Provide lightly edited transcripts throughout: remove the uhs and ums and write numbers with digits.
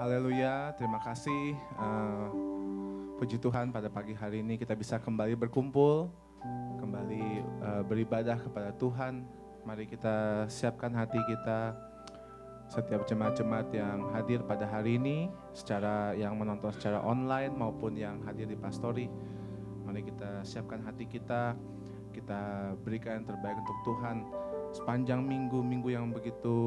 Haleluya, terima kasih. Puji Tuhan pada pagi hari ini kita bisa kembali berkumpul, kembali beribadah kepada Tuhan. Mari kita siapkan hati kita, setiap jemaat-jemaat yang hadir pada hari ini, yang menonton secara online maupun yang hadir di pastori. Mari kita siapkan hati kita, kita berikan yang terbaik untuk Tuhan. Sepanjang minggu yang begitu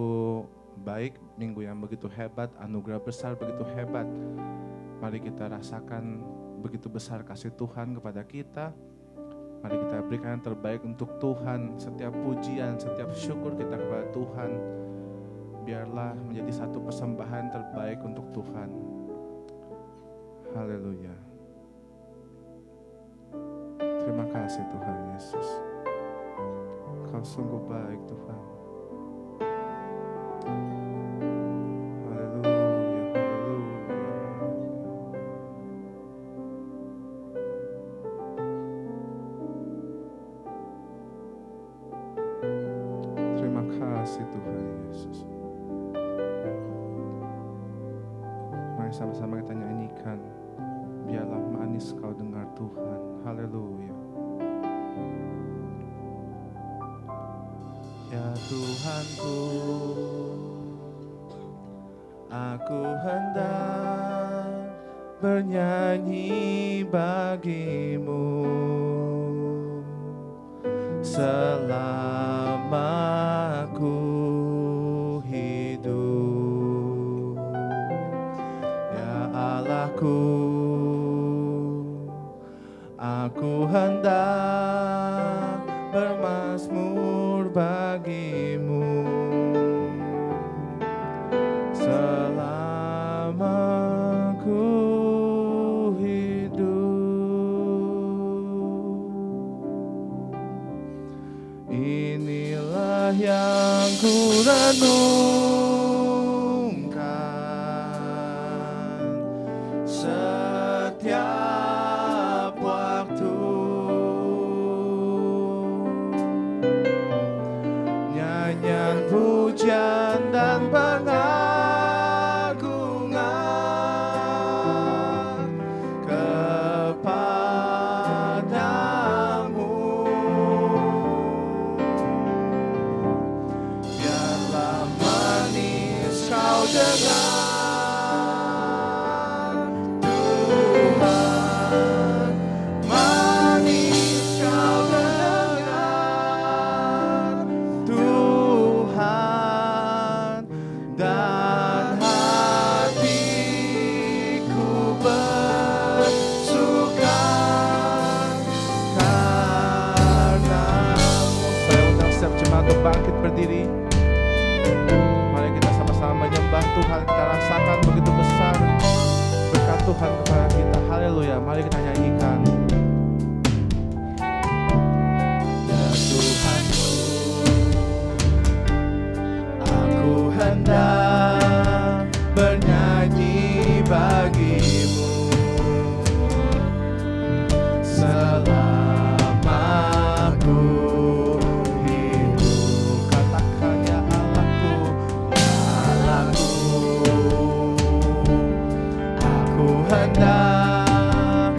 baik, minggu yang begitu hebat, anugerah besar begitu hebat. Mari kita rasakan begitu besar kasih Tuhan kepada kita. Mari kita berikan yang terbaik untuk Tuhan. Setiap pujian, setiap syukur kita kepada Tuhan, biarlah menjadi satu persembahan terbaik untuk Tuhan. Haleluya. Terima kasih Tuhan Yesus. Kau sungguh baik Tuhan. Sama-sama kita nyanyikan, biarlah manis kau dengar Tuhan. Haleluya. Ya Tuhanku, aku hendak bernyanyi bagimu selama aku hidup. Ya Allahku, aku hendak bermazmur bagimu selama aku hidup. Inilah yang ku renungkan setiap waktu, nyanyian pujian dan pengagungan kepadamu. Biarlah manis kau dengar Tuhan, manis kau dengar Tuhan, dan hatiku bersuka karenamu. Saya undang setiap jemaat untuk bangkit berdiri. Mari kita sama-sama menyembah Tuhan. Kita rasakan begitu besar berkat Tuhan kepada kita. Haleluya. Mari kita nyanyikan. Ya Tuhanku, aku hendak bernyanyi bagimu selama aku hidup. Katakan ya Allahku, ya Allahku, aku hendak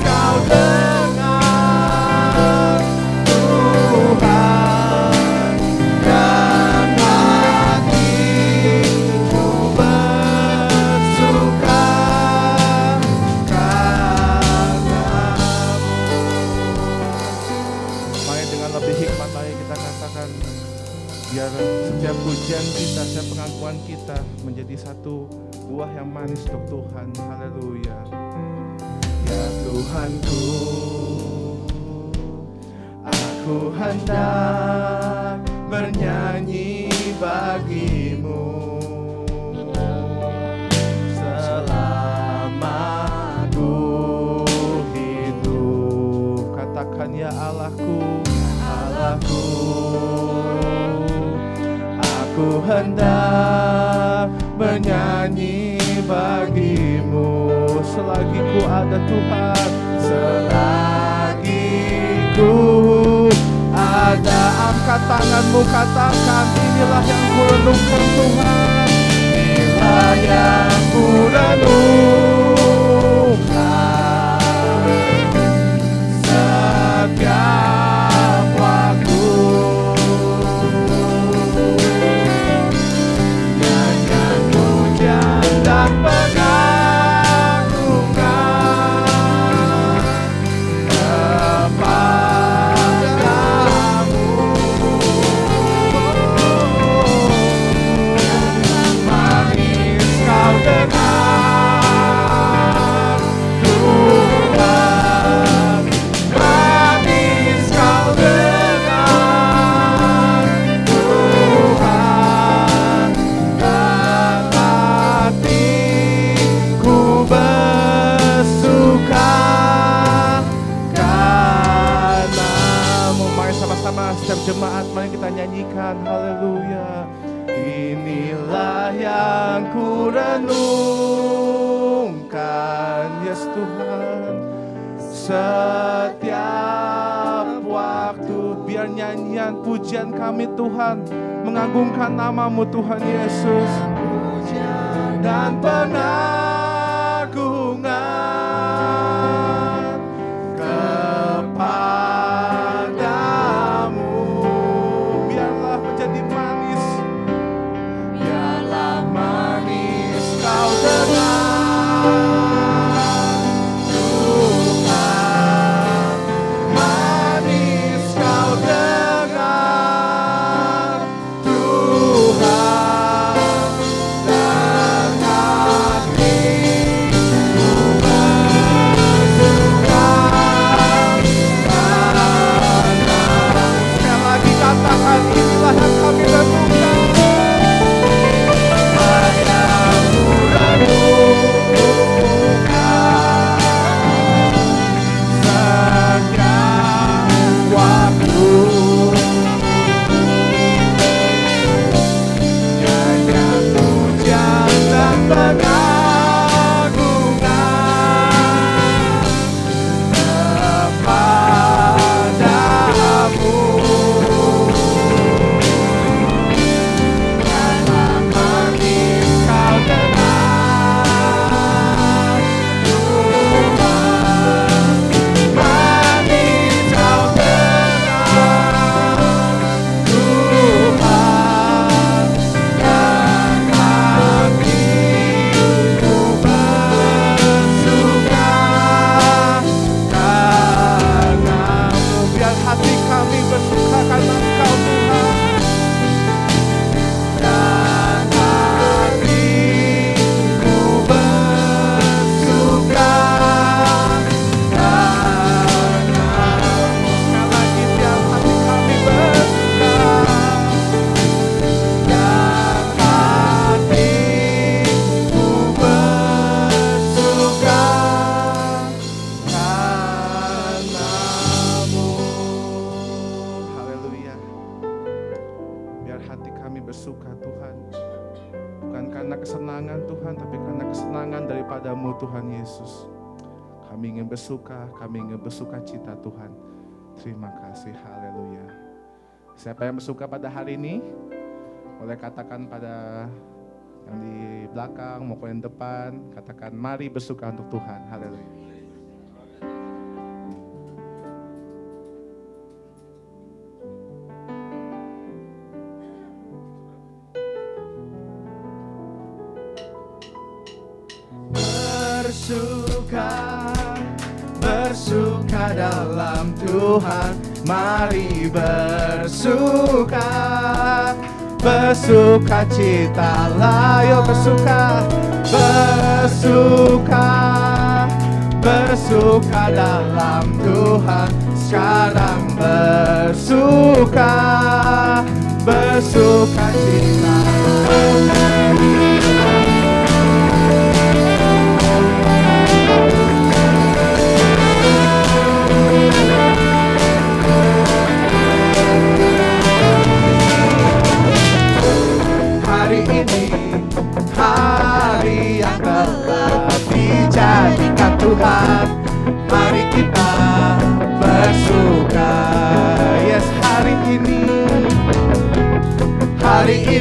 Kau dengar Tuhan, dan hatiku bersuka karena-Mu. Mari dengan lebih hikmat, mari kita katakan, biar setiap pujian kita, setiap pengakuan kita menjadi satu buah yang manis untuk Tuhan. Haleluya. Ya Tuhanku, aku hendak bernyanyi bagi-Mu selama ku hidup. Katakan, ya Allahku, Allahku, aku hendak bernyanyi bagi-Mu selagi ku ada Tuhan, selagi ku ada. Angkat tanganmu, katakan, inilah yang ku renungkan Tuhan, inilah yang ku renungkan setiap waktu. Nyanyian pujian dan pengagungan kepadamu. Manis kau dengar Tuhan, manis kau dengar Tuhan, dan hatiku bersuka karena-Mu. Mari sama-sama setiap jemaat, mari kita nyanyikan haleluya. Inilah yang ku renungkan, yes Tuhan, setiap waktu. Biar nyanyian pujian kami Tuhan mengagungkan nama-Mu Tuhan Yesus, dan pengagungan kepadamu. Biarlah menjadi manis, biarlah manis kau dengar Tuhan, manis kau dengar Tuhan, dan hatiku bersuka karena-Mu. Sekali lagi katakan, inilah yang kami renungkan, yang ku renungkan setiap waktu. Nyanyian pujian dan pengagungan kepadamu. Karena manis kau dengar Tuhan, manis kau dengar Tuhan, dan hatiku bersuka karena-Mu. Biar hati kami bersuka karena Engkau Tuhan, dan hatiku bersuka karena-Mu. Sekali lagi, biar hati kami bersuka, dan hatiku bersuka karena-Mu. Haleluya. Biar hati kami bersuka Tuhan, bukan karena kesenangan Tuhan, tapi karena kesenangan daripada-Mu Tuhan Yesus. Kami ingin bersuka, kami ingin bersuka cita Tuhan. Terima kasih, haleluya. Siapa yang bersuka pada hari ini? Boleh katakan pada yang di belakang maupun yang depan, katakan, mari bersuka untuk Tuhan. Haleluya. bersuka dalam Tuhan, mari bersuka, bersuka citalah, yo bersuka, bersuka, bersuka dalam Tuhan, sekarang bersuka, bersuka cita. Hari ini, hari yang telah dijadikan Tuhan, mari kita bersuka. Yes, hari ini, hari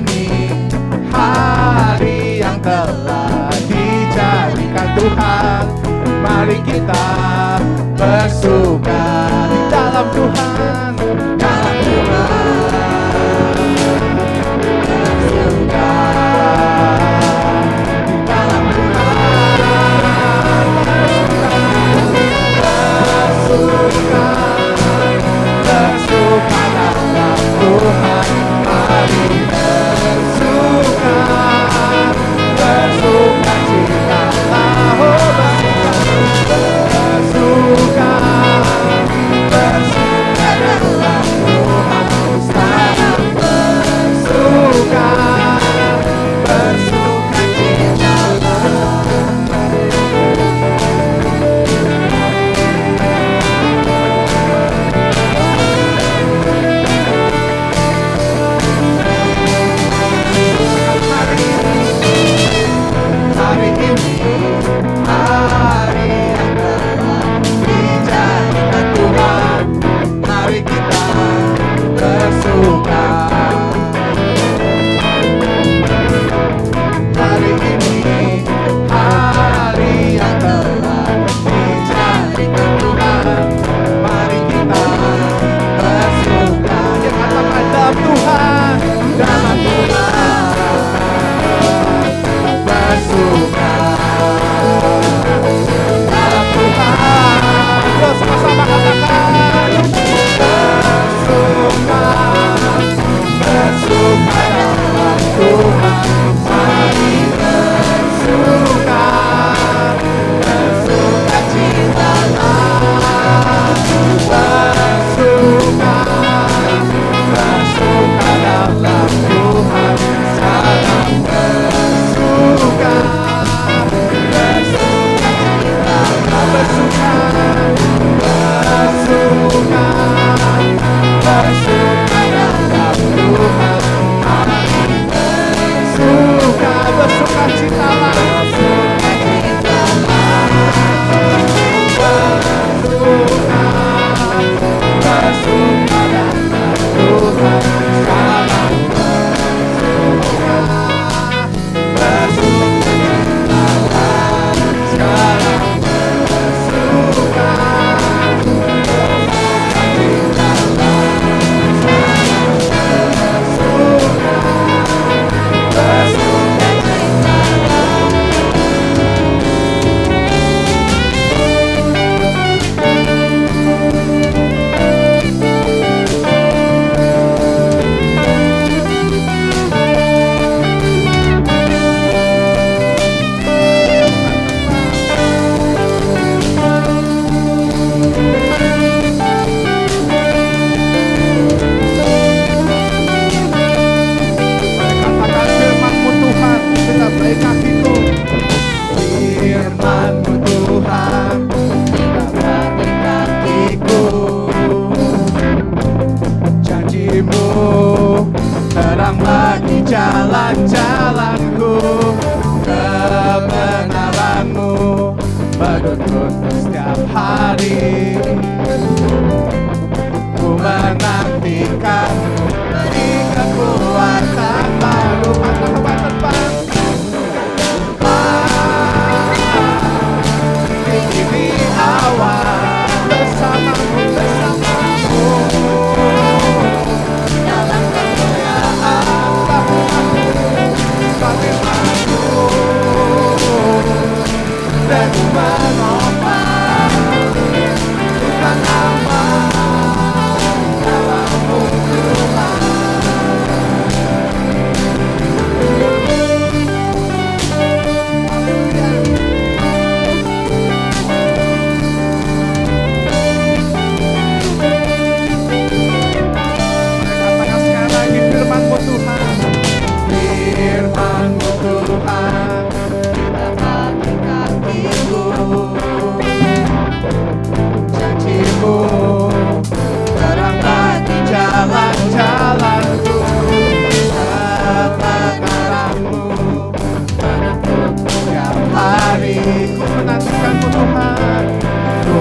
yang telah dijadikan Tuhan, mari kita bersuka di dalam Tuhan, dalam Tuhan. Bersuka di dalam Tuhan, bersuka, bersuka dalam Tuhan, mari bersuka, bersuka cita, oh bersuka, bersuka, bersuka.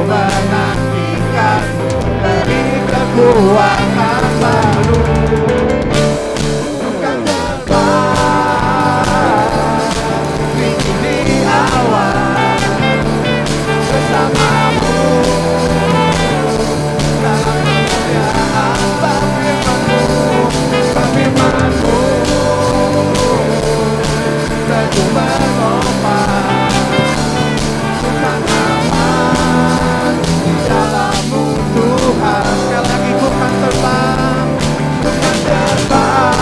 menantikanmu, beri kekuatan baru. Bukan terbang tinggi di awan bersamamu dalam kemuliaan firman-Mu, Teguh menopang, bukan aman di dalam-Mu Tuhan. Sekali lagi, bukan terbang, bukan terbang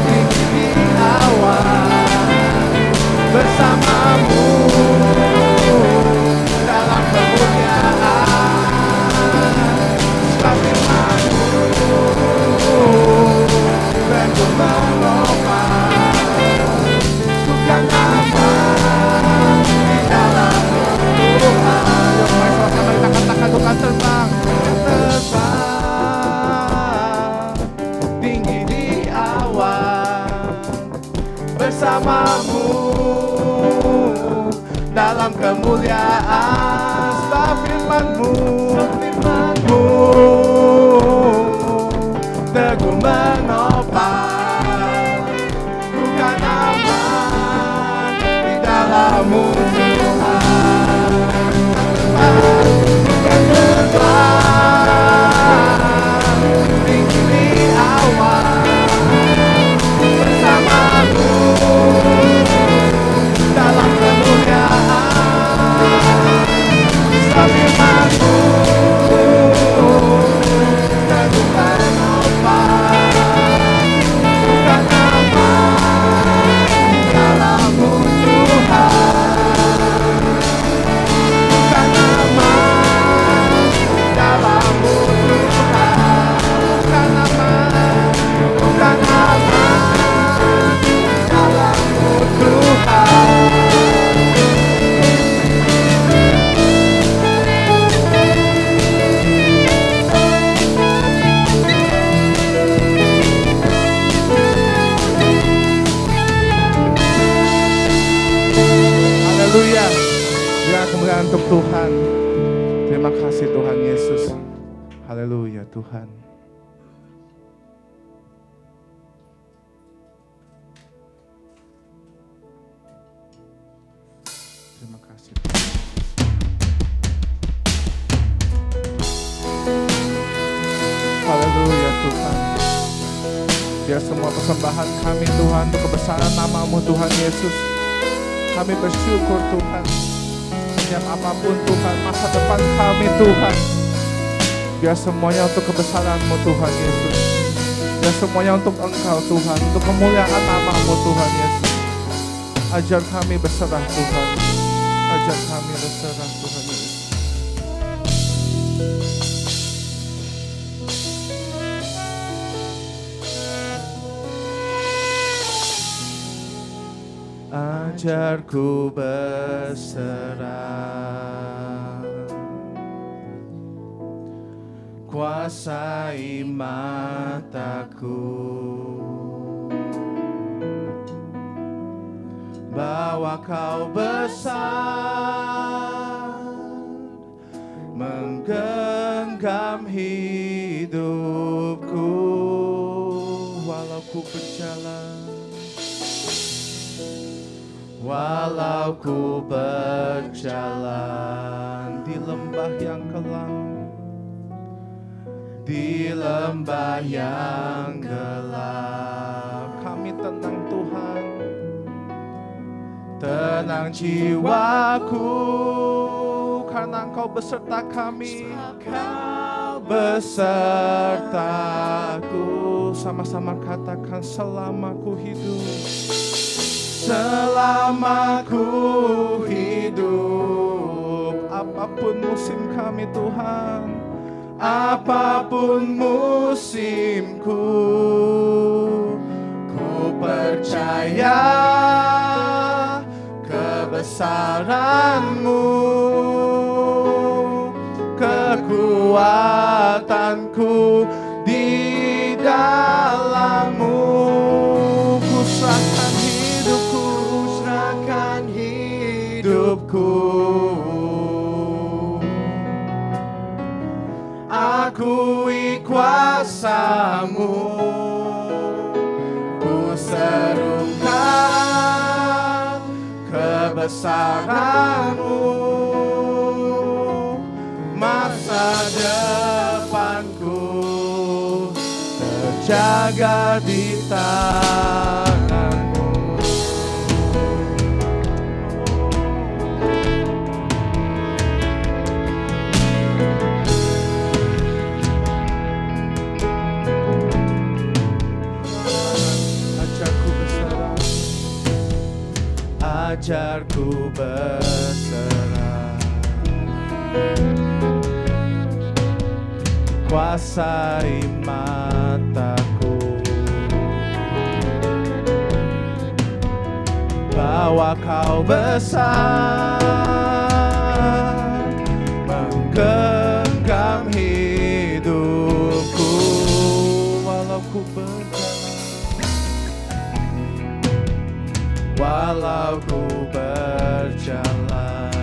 tinggi di awan bersama-Mu dalam kemuliaan. Sebab firman-Mu Teguh menopang, bukan aman di dalam-Mu Tuhan. Mari sama-sama kita katakan, bukan terbang, terbang tinggi di awan bersama-Mu dalam kemuliaan. Sebab firman-Mu teguh menopang, bukan aman di dalam-Mu Tuhan. Bukan terbang tinggi di awan bersama-Mu dalam kemuliaan. Sebab firman-Mu teguh menopang, bukan aman di dalam-Mu Tuhan. Bukan aman di dalam-Mu Tuhan. Bukan aman, bukan aman di dalam-Mu Tuhan. Haleluya. Biar kemuliaan untuk Tuhan. Terima kasih Tuhan Yesus. Haleluya Tuhan. Terima kasih Tuhan. Haleluya Tuhan. Biar semua persembahan kami Tuhan untuk kebesaran nama-Mu Tuhan Yesus, kami bersyukur Tuhan. Setiap apapun Tuhan, masa depan kami Tuhan, biar semuanya untuk kebesaran-Mu Tuhan Yesus. Biar semuanya untuk Engkau Tuhan, untuk kemuliaan nama-Mu Tuhan Yesus. Ajar kami berserah Tuhan. Ajar kami berserah Tuhan Yesus. Ajarku berserah, kuasai mataku, bawa Kau besar, menggenggam hidupku, walau ku berjalan, walau ku berjalan di lembah yang kelam, di lembah yang gelap, kami tenang Tuhan. Tenang jiwaku, karena Engkau beserta kami. Kau besertaku. Sama-sama katakan, selama ku hidup, selama ku hidup, apapun musim kami Tuhan, apapun musimku, ku percaya kebesaran-Mu, kekuatanku di dalam-Mu. Ku serahkan hidupku, kuasa-Mu, ku serukan kebesaran-Mu. Masa depanku terjaga di tangan-Mu. Ajarku berserah, kuasai mataku, bahwa Kau besar, menggenggam hidupku. Walau ku walau ku berjalan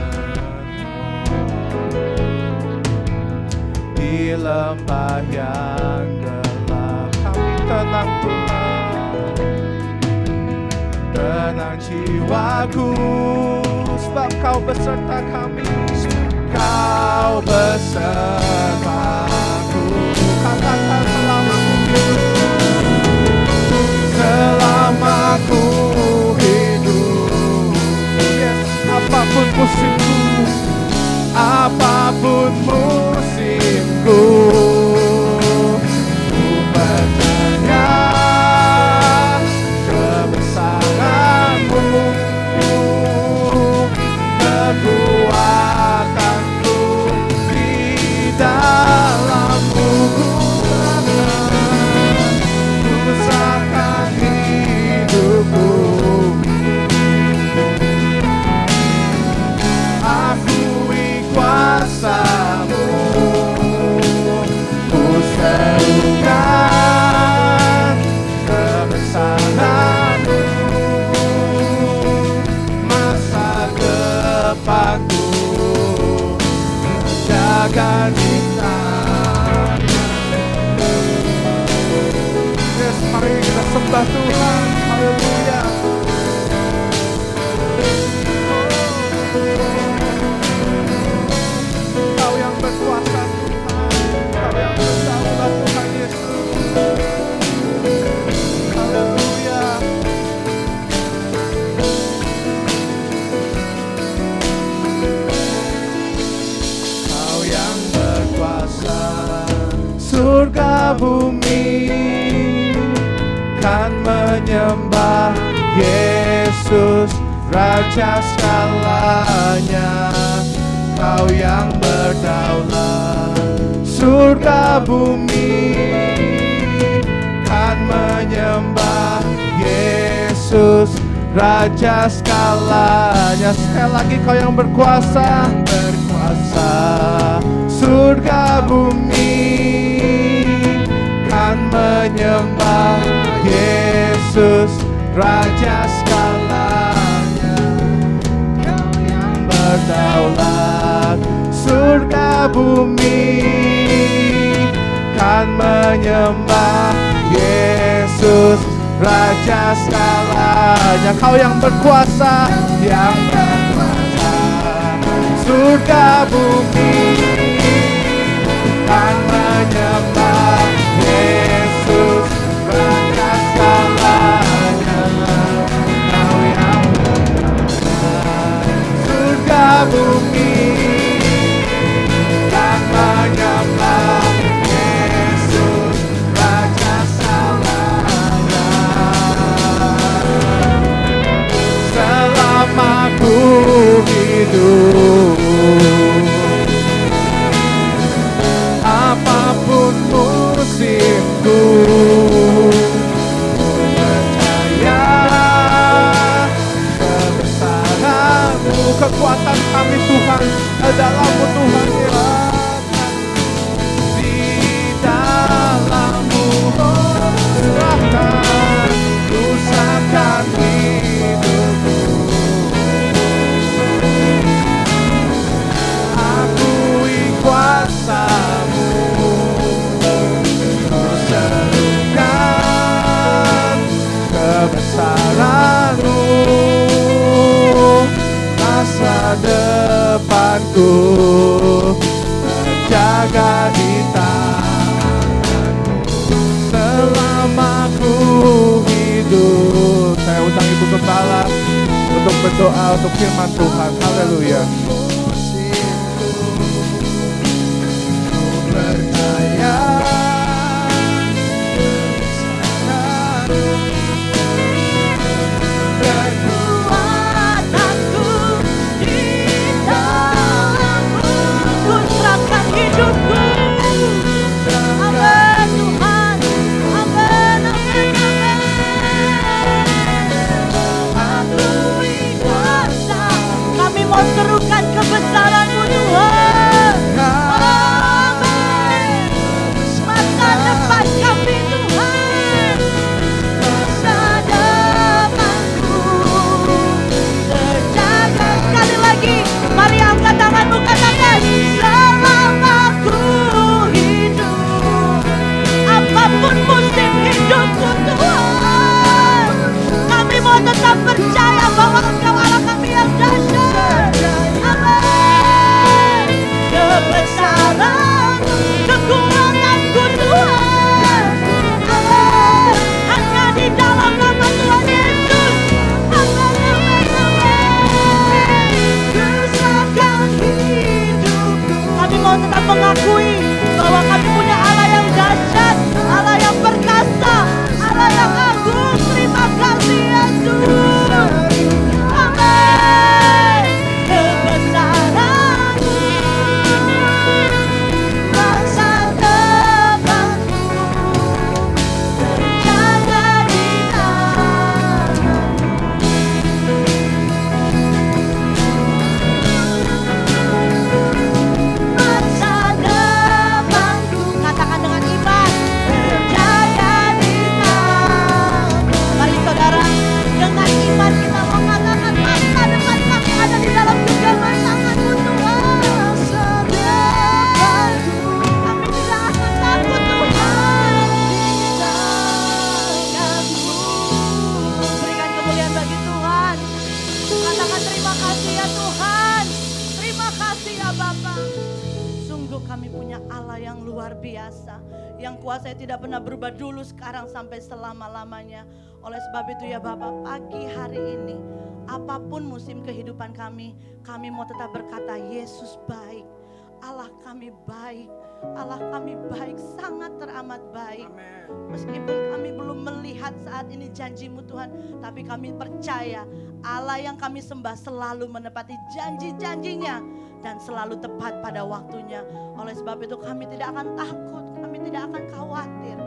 di lembah yang gelap, kami tenang Tuhan, tenang jiwaku, sebab Kau beserta kami, Kau besertaku. Katakan selama ku hidup, selama ku apapun musimku, apapun musimku, ku percaya kebesaran-Mu, kekuatanku di dalam-Mu. Ku serahkan hidupku, kuasa-Mu, ku serukan kebesaran-Mu. Masa depanku terjaga di tangan-Mu. Yes, mari kita sembah Tuhan. Haleluya. Berkuasa Tuhan, Kau yang berdaulat Tuhan Yesus. Haleluya. Kau yang berkuasa, surga bumi kan menyembah Yesus, Raja segalanya. Kau yang berdaulat, surga bumi kan menyembah Yesus, Raja segalanya. Sekali lagi, Kau yang berkuasa, surga bumi kan menyembah Yesus, Raja segalanya. Kau yang berdaulat, surga bumi kan menyembah Yesus, Raja segalanya. Kau yang berkuasa, surga bumi kan menyembah Yesus, Raja segalanya. Kau yang berkuasa, surga bumi kan menyembah Yesus, Raja segalanya. Selama ku hidup, apapun musimku, percaya kebesaran-Mu, kekuatan kami Tuhan dalam-Mu Tuhan, ya. Di dalam-Mu serahkan, usahkan hidupku. Akui kuasa-Mu, hidupku terjaga di tangan-Mu selama ku hidup. Saya undang Ibu Gembala untuk berdoa untuk firman Tuhan. Haleluya. Serukan kebesaran-Mu Tuhan. Amin. Masa depan kami Tuhan, masa depanku terjaga. Sekali lagi, mari angkat tanganmu, katakan selama ku hidup. Apapun musim hidupku Tuhan, kami mau tetap percaya bahwa Engkau Allah kami yang dahsyat. Kebesaran, kekuatanku Tuhan. Amin. Hanya di dalam nama Tuhan Yesus. Amin, amin. Kesakan hidupku. Kami mau tetap mengakui bahwa kami punya Allah yang dahsyat, Allah yang perkasa, Allah yang agung. Terima kasih Yesus. Amin. Kebesaran masa depanku terjaga di tangan-Mu. Masa depanku, katakan dengan iman, terjaga di tangan-Mu. Mari saudara, dengan iman kita mengatakan masa depan kami ada di dalam genggaman tangan-Mu Tuhan. Masa depanku, kami tidak akan takut Tuhan. Di tangan-Mu. Berikan kemuliaan bagi Tuhan. Katakan terima kasih ya Tuhan. Terima kasih ya Bapa. Sungguh kami punya Allah yang luar biasa, yang kuasanya tidak pernah berubah dulu, sekarang sampai selama-lamanya. Oleh sebab itu ya Bapak, pagi hari ini apapun musim kehidupan kami mau tetap berkata Yesus baik. Allah kami baik, Allah kami baik, sangat teramat baik. Meskipun kami belum melihat saat ini janji-Mu Tuhan, tapi kami percaya Allah yang kami sembah selalu menepati janji-janjinya dan selalu tepat pada waktunya. Oleh sebab itu kami tidak akan takut, kami tidak akan khawatir,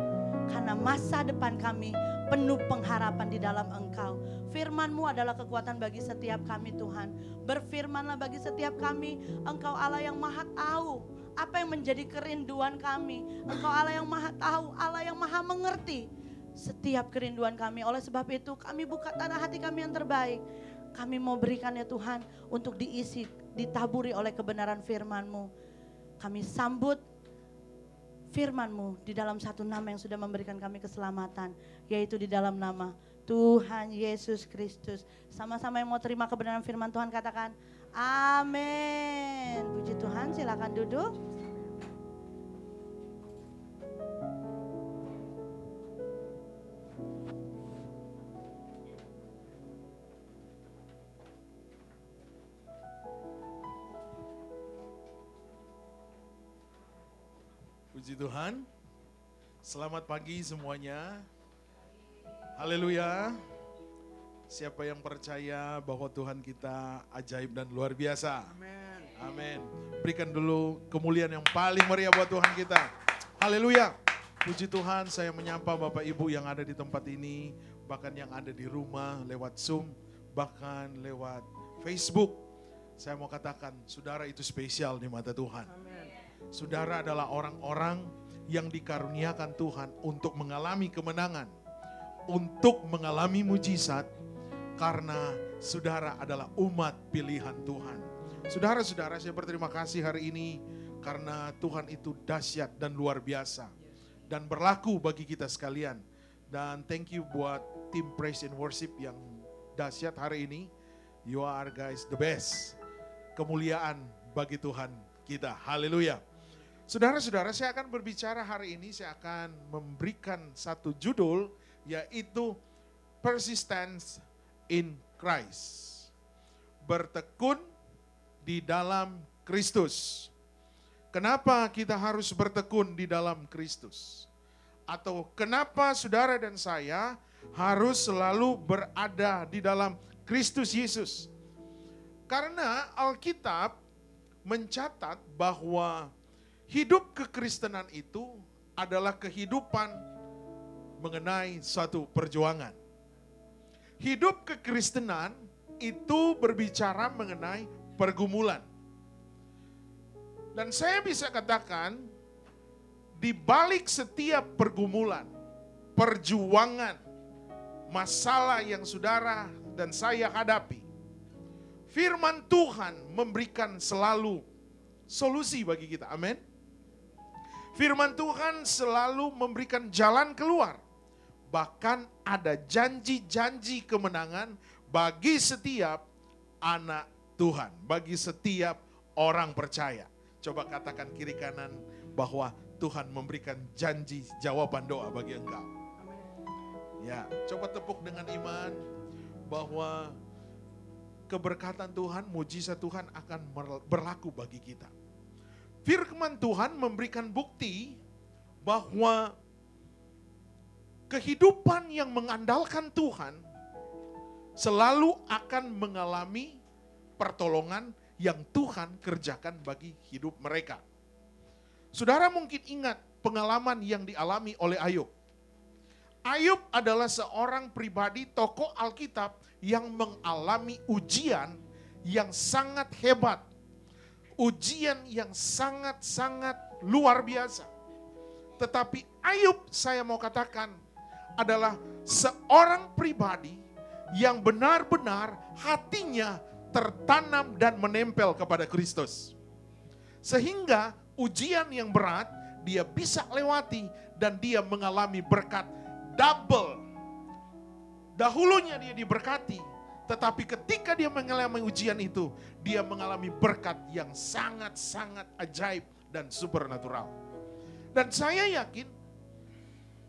karena masa depan kami penuh pengharapan di dalam Engkau. Firman-Mu adalah kekuatan bagi setiap kami Tuhan. Berfirmanlah bagi setiap kami, Engkau Allah yang maha tahu apa yang menjadi kerinduan kami. Engkau Allah yang maha tahu, Allah yang maha mengerti setiap kerinduan kami. Oleh sebab itu kami buka tanah hati kami yang terbaik. Kami mau berikan ya Tuhan untuk diisi, ditaburi oleh kebenaran firman-Mu. Kami sambut firman-Mu di dalam satu nama yang sudah memberikan kami keselamatan, yaitu di dalam nama Tuhan Yesus Kristus. Sama-sama yang mau terima kebenaran firman Tuhan katakan amin. Puji Tuhan, silakan duduk. Puji Tuhan. Selamat pagi semuanya. Haleluya. Siapa yang percaya bahwa Tuhan kita ajaib dan luar biasa? Amin. Amin. Berikan dulu kemuliaan yang paling meriah buat Tuhan kita. Haleluya. Puji Tuhan, saya menyapa Bapak Ibu yang ada di tempat ini, bahkan yang ada di rumah lewat Zoom, bahkan lewat Facebook. Saya mau katakan, saudara itu spesial di mata Tuhan. Saudara adalah orang-orang yang dikaruniakan Tuhan untuk mengalami kemenangan, untuk mengalami mujizat, karena saudara adalah umat pilihan Tuhan. Saudara-saudara, saya berterima kasih hari ini karena Tuhan itu dahsyat dan luar biasa dan berlaku bagi kita sekalian. Dan thank you buat tim Praise and Worship yang dahsyat hari ini. You are guys the best. Kemuliaan bagi Tuhan kita. Haleluya. Saudara-saudara, saya akan berbicara hari ini, saya akan memberikan satu judul, yaitu Persistence in Christ. Bertekun di dalam Kristus. Kenapa kita harus bertekun di dalam Kristus? Atau kenapa saudara dan saya harus selalu berada di dalam Kristus Yesus? Karena Alkitab mencatat bahwa hidup kekristenan itu adalah kehidupan mengenai suatu perjuangan. Hidup kekristenan itu berbicara mengenai pergumulan. Dan saya bisa katakan, di balik setiap pergumulan, perjuangan, masalah yang saudara dan saya hadapi, firman Tuhan memberikan selalu solusi bagi kita. Amin. Firman Tuhan selalu memberikan jalan keluar. Bahkan ada janji-janji kemenangan bagi setiap anak Tuhan, bagi setiap orang percaya. Coba katakan kiri kanan bahwa Tuhan memberikan janji jawaban doa bagi engkau. Ya, coba tepuk dengan iman bahwa keberkatan Tuhan, mujizat Tuhan akan berlaku bagi kita. Firman Tuhan memberikan bukti bahwa kehidupan yang mengandalkan Tuhan selalu akan mengalami pertolongan yang Tuhan kerjakan bagi hidup mereka. Saudara mungkin ingat pengalaman yang dialami oleh Ayub. Ayub adalah seorang pribadi tokoh Alkitab yang mengalami ujian yang sangat hebat. Ujian yang sangat-sangat luar biasa. Tetapi Ayub, saya mau katakan, adalah seorang pribadi yang benar-benar hatinya tertanam dan menempel kepada Kristus. Sehingga ujian yang berat dia bisa lewati dan dia mengalami berkat double. Dahulunya dia diberkati, tetapi ketika dia mengalami ujian itu, dia mengalami berkat yang sangat-sangat ajaib dan supernatural. Dan saya yakin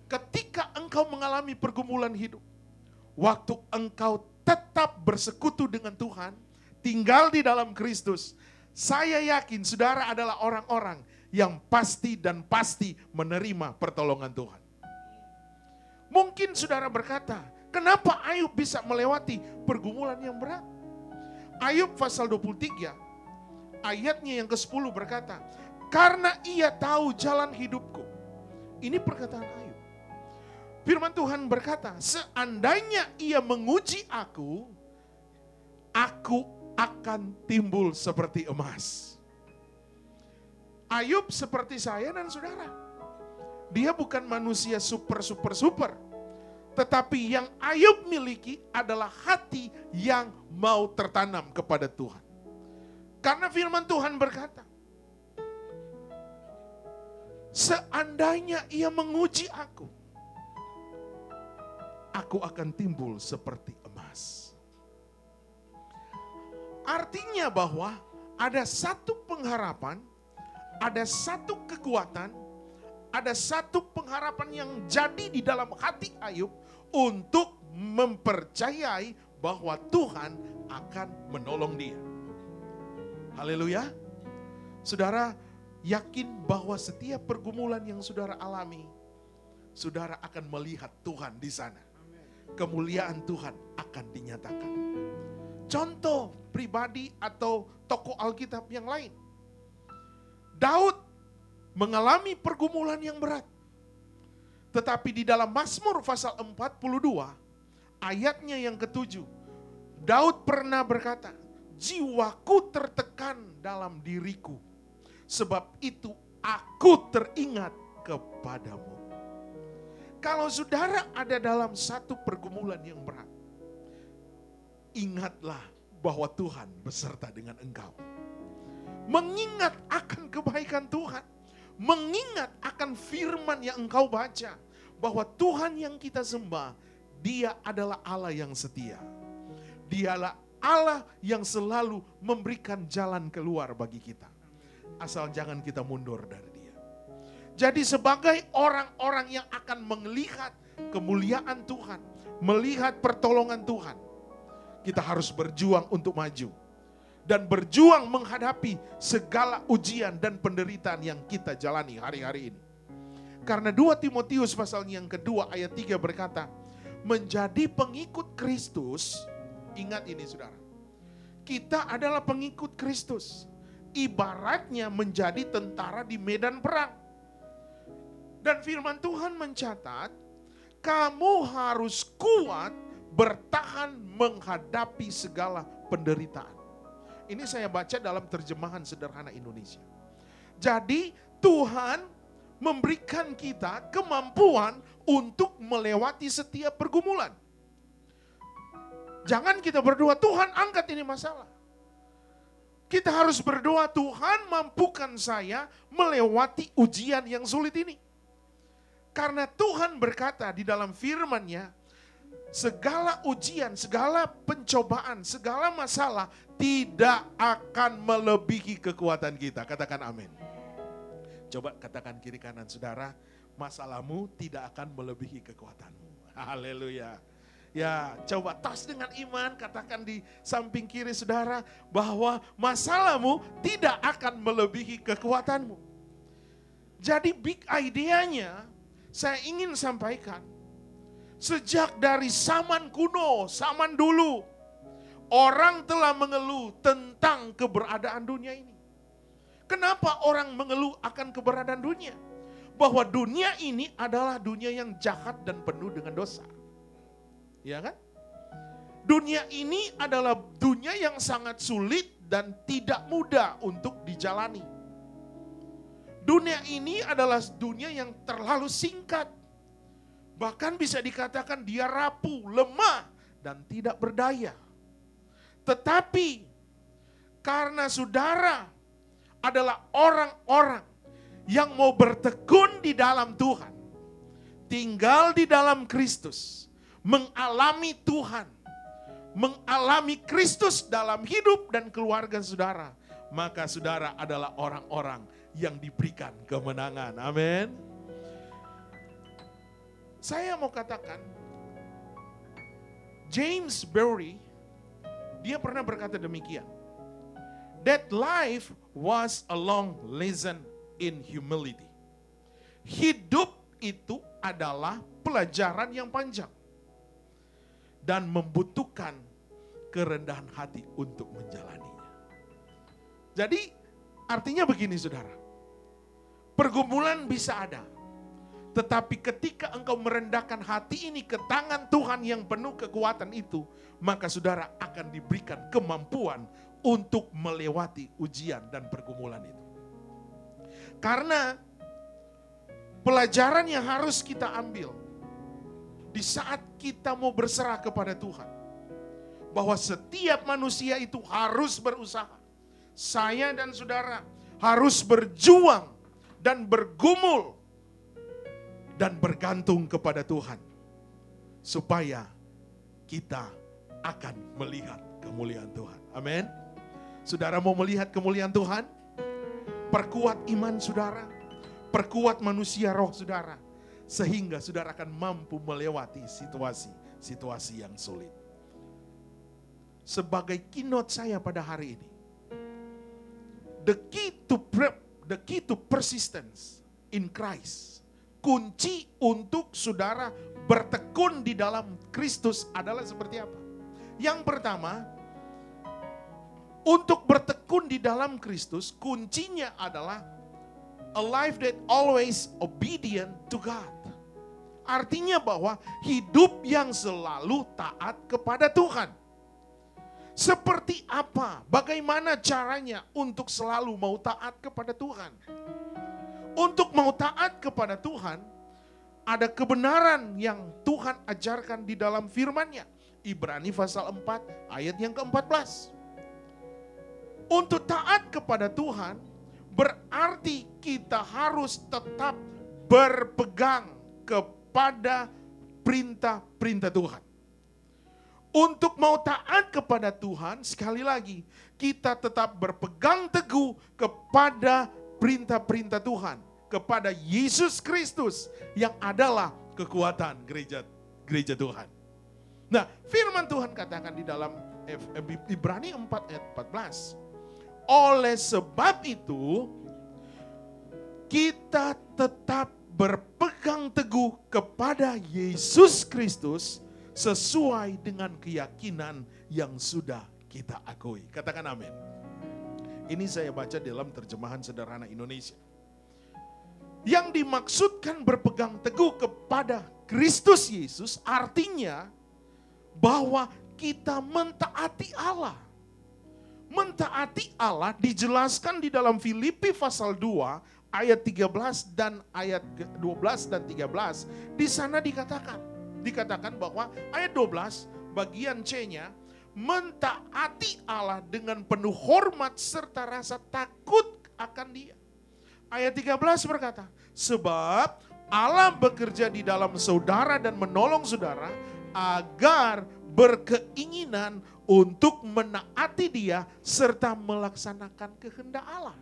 ketika engkau mengalami pergumulan hidup, waktu engkau tetap bersekutu dengan Tuhan, tinggal di dalam Kristus, saya yakin saudara adalah orang-orang yang pasti dan pasti menerima pertolongan Tuhan. Mungkin saudara berkata, kenapa Ayub bisa melewati pergumulan yang berat? Ayub pasal 23, ayatnya yang ke-10 berkata, karena ia tahu jalan hidupku. Ini perkataan Ayub. Firman Tuhan berkata, seandainya ia menguji aku akan timbul seperti emas. Ayub seperti saya dan saudara. Dia bukan manusia super. Tetapi yang Ayub miliki adalah hati yang mau tertanam kepada Tuhan. Karena firman Tuhan berkata, seandainya ia menguji aku akan timbul seperti emas. Artinya bahwa ada satu pengharapan, ada satu kekuatan, ada satu pengharapan yang jadi di dalam hati Ayub untuk mempercayai bahwa Tuhan akan menolong dia. Haleluya. Saudara yakin bahwa setiap pergumulan yang saudara alami, saudara akan melihat Tuhan di sana. Kemuliaan Tuhan akan dinyatakan. Contoh pribadi atau tokoh Alkitab yang lain. Daud mengalami pergumulan yang berat. Tetapi di dalam Mazmur pasal 42, ayatnya yang ke-7, Daud pernah berkata, jiwaku tertekan dalam diriku, sebab itu aku teringat kepadamu. Kalau saudara ada dalam satu pergumulan yang berat, ingatlah bahwa Tuhan beserta dengan engkau. Mengingat akan kebaikan Tuhan, mengingat akan firman yang engkau baca, bahwa Tuhan yang kita sembah, Dia adalah Allah yang setia. Dialah Allah yang selalu memberikan jalan keluar bagi kita. Asal jangan kita mundur dari Dia. Jadi sebagai orang-orang yang akan melihat kemuliaan Tuhan, melihat pertolongan Tuhan, kita harus berjuang untuk maju. Dan berjuang menghadapi segala ujian dan penderitaan yang kita jalani hari-hari ini. Karena 2 Timotius pasal yang kedua ayat 3 berkata, menjadi pengikut Kristus, ingat ini saudara, kita adalah pengikut Kristus. Ibaratnya menjadi tentara di medan perang. Dan firman Tuhan mencatat, kamu harus kuat bertahan menghadapi segala penderitaan. Ini saya baca dalam terjemahan sederhana Indonesia. Jadi Tuhan memberikan kita kemampuan untuk melewati setiap pergumulan. Jangan kita berdoa, Tuhan angkat ini masalah. Kita harus berdoa, Tuhan mampukan saya melewati ujian yang sulit ini. Karena Tuhan berkata di dalam firman-Nya, segala ujian, segala pencobaan, segala masalah tidak akan melebihi kekuatan kita. Katakan amin. Coba katakan kiri kanan saudara, masalahmu tidak akan melebihi kekuatanmu. Haleluya. Ya, coba tos dengan iman, katakan di samping kiri saudara bahwa masalahmu tidak akan melebihi kekuatanmu. Jadi big idea-nya saya ingin sampaikan, sejak dari zaman kuno, zaman dulu, orang telah mengeluh tentang keberadaan dunia ini. Kenapa orang mengeluh akan keberadaan dunia? Bahwa dunia ini adalah dunia yang jahat dan penuh dengan dosa. Ya kan? Dunia ini adalah dunia yang sangat sulit dan tidak mudah untuk dijalani. Dunia ini adalah dunia yang terlalu singkat. Bahkan bisa dikatakan dia rapuh, lemah, dan tidak berdaya. Tetapi karena saudara adalah orang-orang yang mau bertekun di dalam Tuhan, tinggal di dalam Kristus, mengalami Tuhan, mengalami Kristus dalam hidup dan keluarga saudara, maka saudara adalah orang-orang yang diberikan kemenangan. Amin. Saya mau katakan, James Barrie, dia pernah berkata demikian. That life was a long lesson in humility. Hidup itu adalah pelajaran yang panjang dan membutuhkan kerendahan hati untuk menjalaninya. Jadi artinya begini saudara, pergumulan bisa ada, tetapi ketika engkau merendahkan hati ini ke tangan Tuhan yang penuh kekuatan itu, maka saudara akan diberikan kemampuan untuk melewati ujian dan pergumulan itu. Karena pelajaran yang harus kita ambil di saat kita mau berserah kepada Tuhan, bahwa setiap manusia itu harus berusaha. Saya dan saudara harus berjuang dan bergumul dan bergantung kepada Tuhan, supaya kita akan melihat kemuliaan Tuhan. Amin. Saudara mau melihat kemuliaan Tuhan? Perkuat iman saudara, perkuat manusia roh saudara, sehingga saudara akan mampu melewati situasi yang sulit. Sebagai keynote saya pada hari ini, the key to persistence in Christ, kunci untuk saudara bertekun di dalam Kristus adalah seperti apa? Yang pertama, untuk bertekun di dalam Kristus, kuncinya adalah a life that always obedient to God. Artinya bahwa hidup yang selalu taat kepada Tuhan. Seperti apa? Bagaimana caranya untuk selalu mau taat kepada Tuhan? Untuk mau taat kepada Tuhan, ada kebenaran yang Tuhan ajarkan di dalam firman-Nya. Ibrani pasal 4 ayat yang ke-14. Untuk taat kepada Tuhan berarti kita harus tetap berpegang kepada perintah-perintah Tuhan. Untuk mau taat kepada Tuhan, sekali lagi, kita tetap berpegang teguh kepada perintah-perintah Tuhan, kepada Yesus Kristus yang adalah kekuatan gereja Tuhan. Nah, firman Tuhan katakan di dalam Ibrani 4 ayat 14. Oleh sebab itu, kita tetap berpegang teguh kepada Yesus Kristus sesuai dengan keyakinan yang sudah kita akui. Katakan amin. Ini saya baca dalam terjemahan sederhana Indonesia. Yang dimaksudkan berpegang teguh kepada Kristus Yesus artinya bahwa kita mentaati Allah. Mentaati Allah dijelaskan di dalam Filipi pasal 2 ayat 13 dan ayat 12 dan 13. Di sana dikatakan bahwa ayat 12 bagian C-nya mentaati Allah dengan penuh hormat serta rasa takut akan Dia. Ayat 13 berkata, sebab Allah bekerja di dalam saudara dan menolong saudara agar berkeinginan untuk menaati Dia serta melaksanakan kehendak Allah.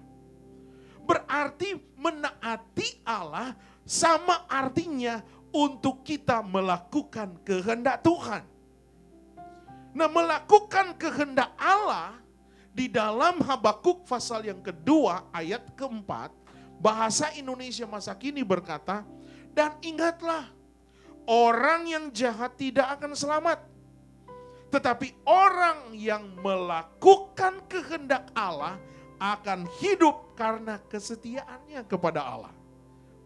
Berarti menaati Allah sama artinya untuk kita melakukan kehendak Tuhan. Nah, melakukan kehendak Allah di dalam Habakuk pasal yang kedua ayat keempat, bahasa Indonesia masa kini berkata, dan ingatlah, orang yang jahat tidak akan selamat, tetapi orang yang melakukan kehendak Allah akan hidup karena kesetiaannya kepada Allah.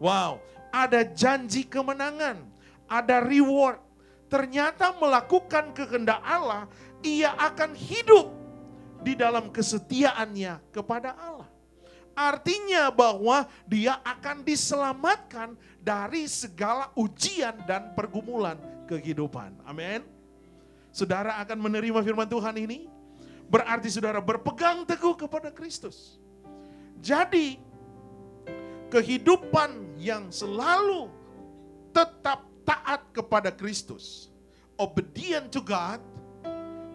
Wow, ada janji kemenangan, ada reward. Ternyata melakukan kehendak Allah, ia akan hidup di dalam kesetiaannya kepada Allah. Artinya bahwa dia akan diselamatkan dari segala ujian dan pergumulan kehidupan. Amin. Saudara akan menerima firman Tuhan ini, berarti saudara berpegang teguh kepada Kristus. Jadi, kehidupan yang selalu tetap taat kepada Kristus, obedient to God,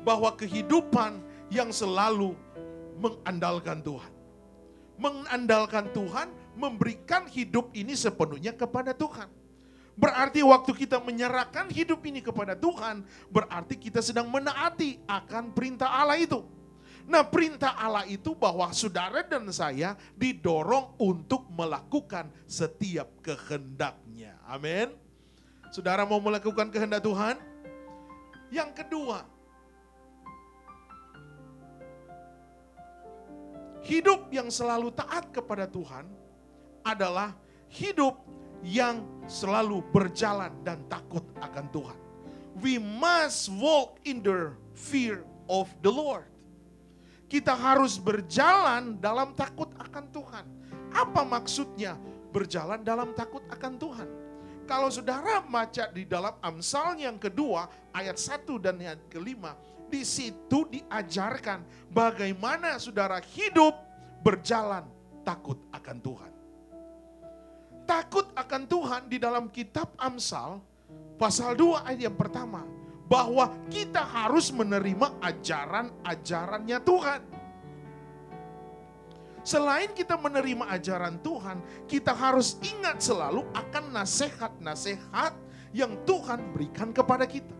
bahwa kehidupan yang selalu mengandalkan Tuhan. Mengandalkan Tuhan, memberikan hidup ini sepenuhnya kepada Tuhan. Berarti waktu kita menyerahkan hidup ini kepada Tuhan, berarti kita sedang menaati akan perintah Allah itu. Nah, perintah Allah itu bahwa saudara dan saya didorong untuk melakukan setiap kehendaknya. Amin. Saudara mau melakukan kehendak Tuhan? Yang kedua, hidup yang selalu taat kepada Tuhan adalah hidup yang selalu berjalan dan takut akan Tuhan. We must walk in the fear of the Lord. Kita harus berjalan dalam takut akan Tuhan. Apa maksudnya berjalan dalam takut akan Tuhan? Kalau saudara baca di dalam Amsal yang kedua, ayat 1 dan ayat kelima, di situ diajarkan bagaimana saudara hidup berjalan takut akan Tuhan. Takut akan Tuhan di dalam kitab Amsal, pasal 2 ayat yang pertama, bahwa kita harus menerima ajaran-ajarannya Tuhan. Selain kita menerima ajaran Tuhan, kita harus ingat selalu akan nasihat-nasihat yang Tuhan berikan kepada kita.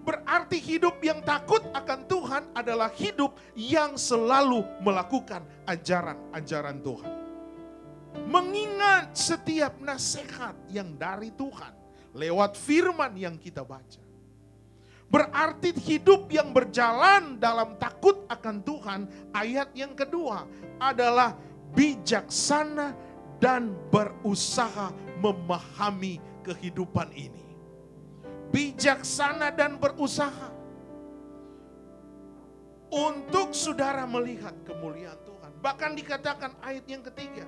Berarti hidup yang takut akan Tuhan adalah hidup yang selalu melakukan ajaran-ajaran Tuhan. Mengingat setiap nasihat yang dari Tuhan lewat firman yang kita baca. Berarti hidup yang berjalan dalam takut akan Tuhan, ayat yang kedua adalah bijaksana dan berusaha memahami kehidupan ini. Bijaksana dan berusaha untuk saudara melihat kemuliaan Tuhan. Bahkan dikatakan ayat yang ketiga,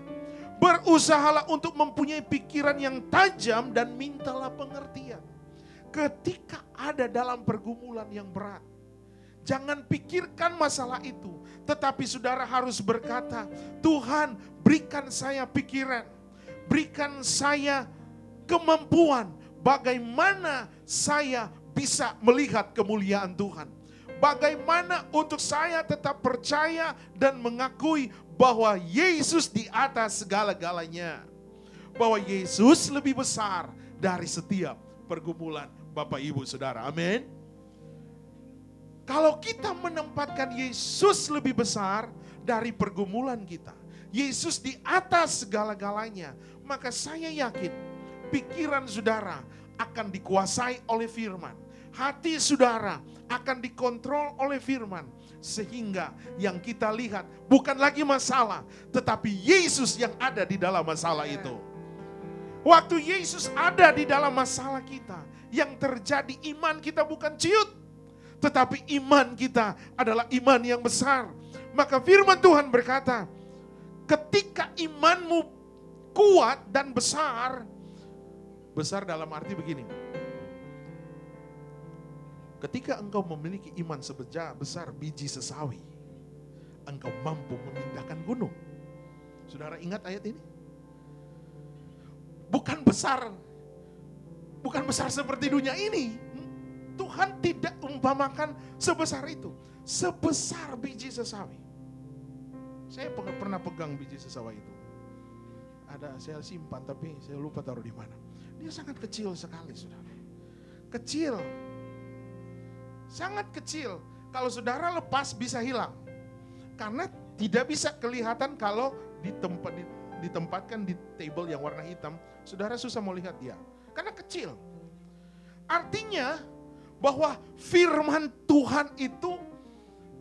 berusahalah untuk mempunyai pikiran yang tajam dan mintalah pengertian. Ketika ada dalam pergumulan yang berat, jangan pikirkan masalah itu, tetapi saudara harus berkata, Tuhan berikan saya pikiran, berikan saya kemampuan, bagaimana saya bisa melihat kemuliaan Tuhan. Bagaimana untuk saya tetap percaya dan mengakui bahwa Yesus di atas segala-galanya. Bahwa Yesus lebih besar dari setiap pergumulan Bapak Ibu Saudara. Amin. Kalau kita menempatkan Yesus lebih besar dari pergumulan kita, Yesus di atas segala-galanya, maka saya yakin pikiran saudara akan dikuasai oleh firman. Hati saudara akan dikontrol oleh firman. Sehingga yang kita lihat bukan lagi masalah, tetapi Yesus yang ada di dalam masalah itu. Waktu Yesus ada di dalam masalah kita, yang terjadi iman kita bukan ciut, tetapi iman kita adalah iman yang besar. Maka firman Tuhan berkata, ketika imanmu kuat dan besar, besar dalam arti begini. Ketika engkau memiliki iman sebesar biji sesawi, engkau mampu memindahkan gunung. Saudara ingat ayat ini? Bukan besar seperti dunia ini. Tuhan tidak umpamakan sebesar itu. Sebesar biji sesawi. Saya pernah pegang biji sesawi itu. Saya simpan tapi saya lupa taruh di mana. Dia sangat kecil sekali, saudara. Kecil. Sangat kecil. Kalau saudara lepas bisa hilang. Karena tidak bisa kelihatan kalau ditempatkan di table yang warna hitam. Saudara susah mau lihat dia. Karena kecil. Artinya bahwa firman Tuhan itu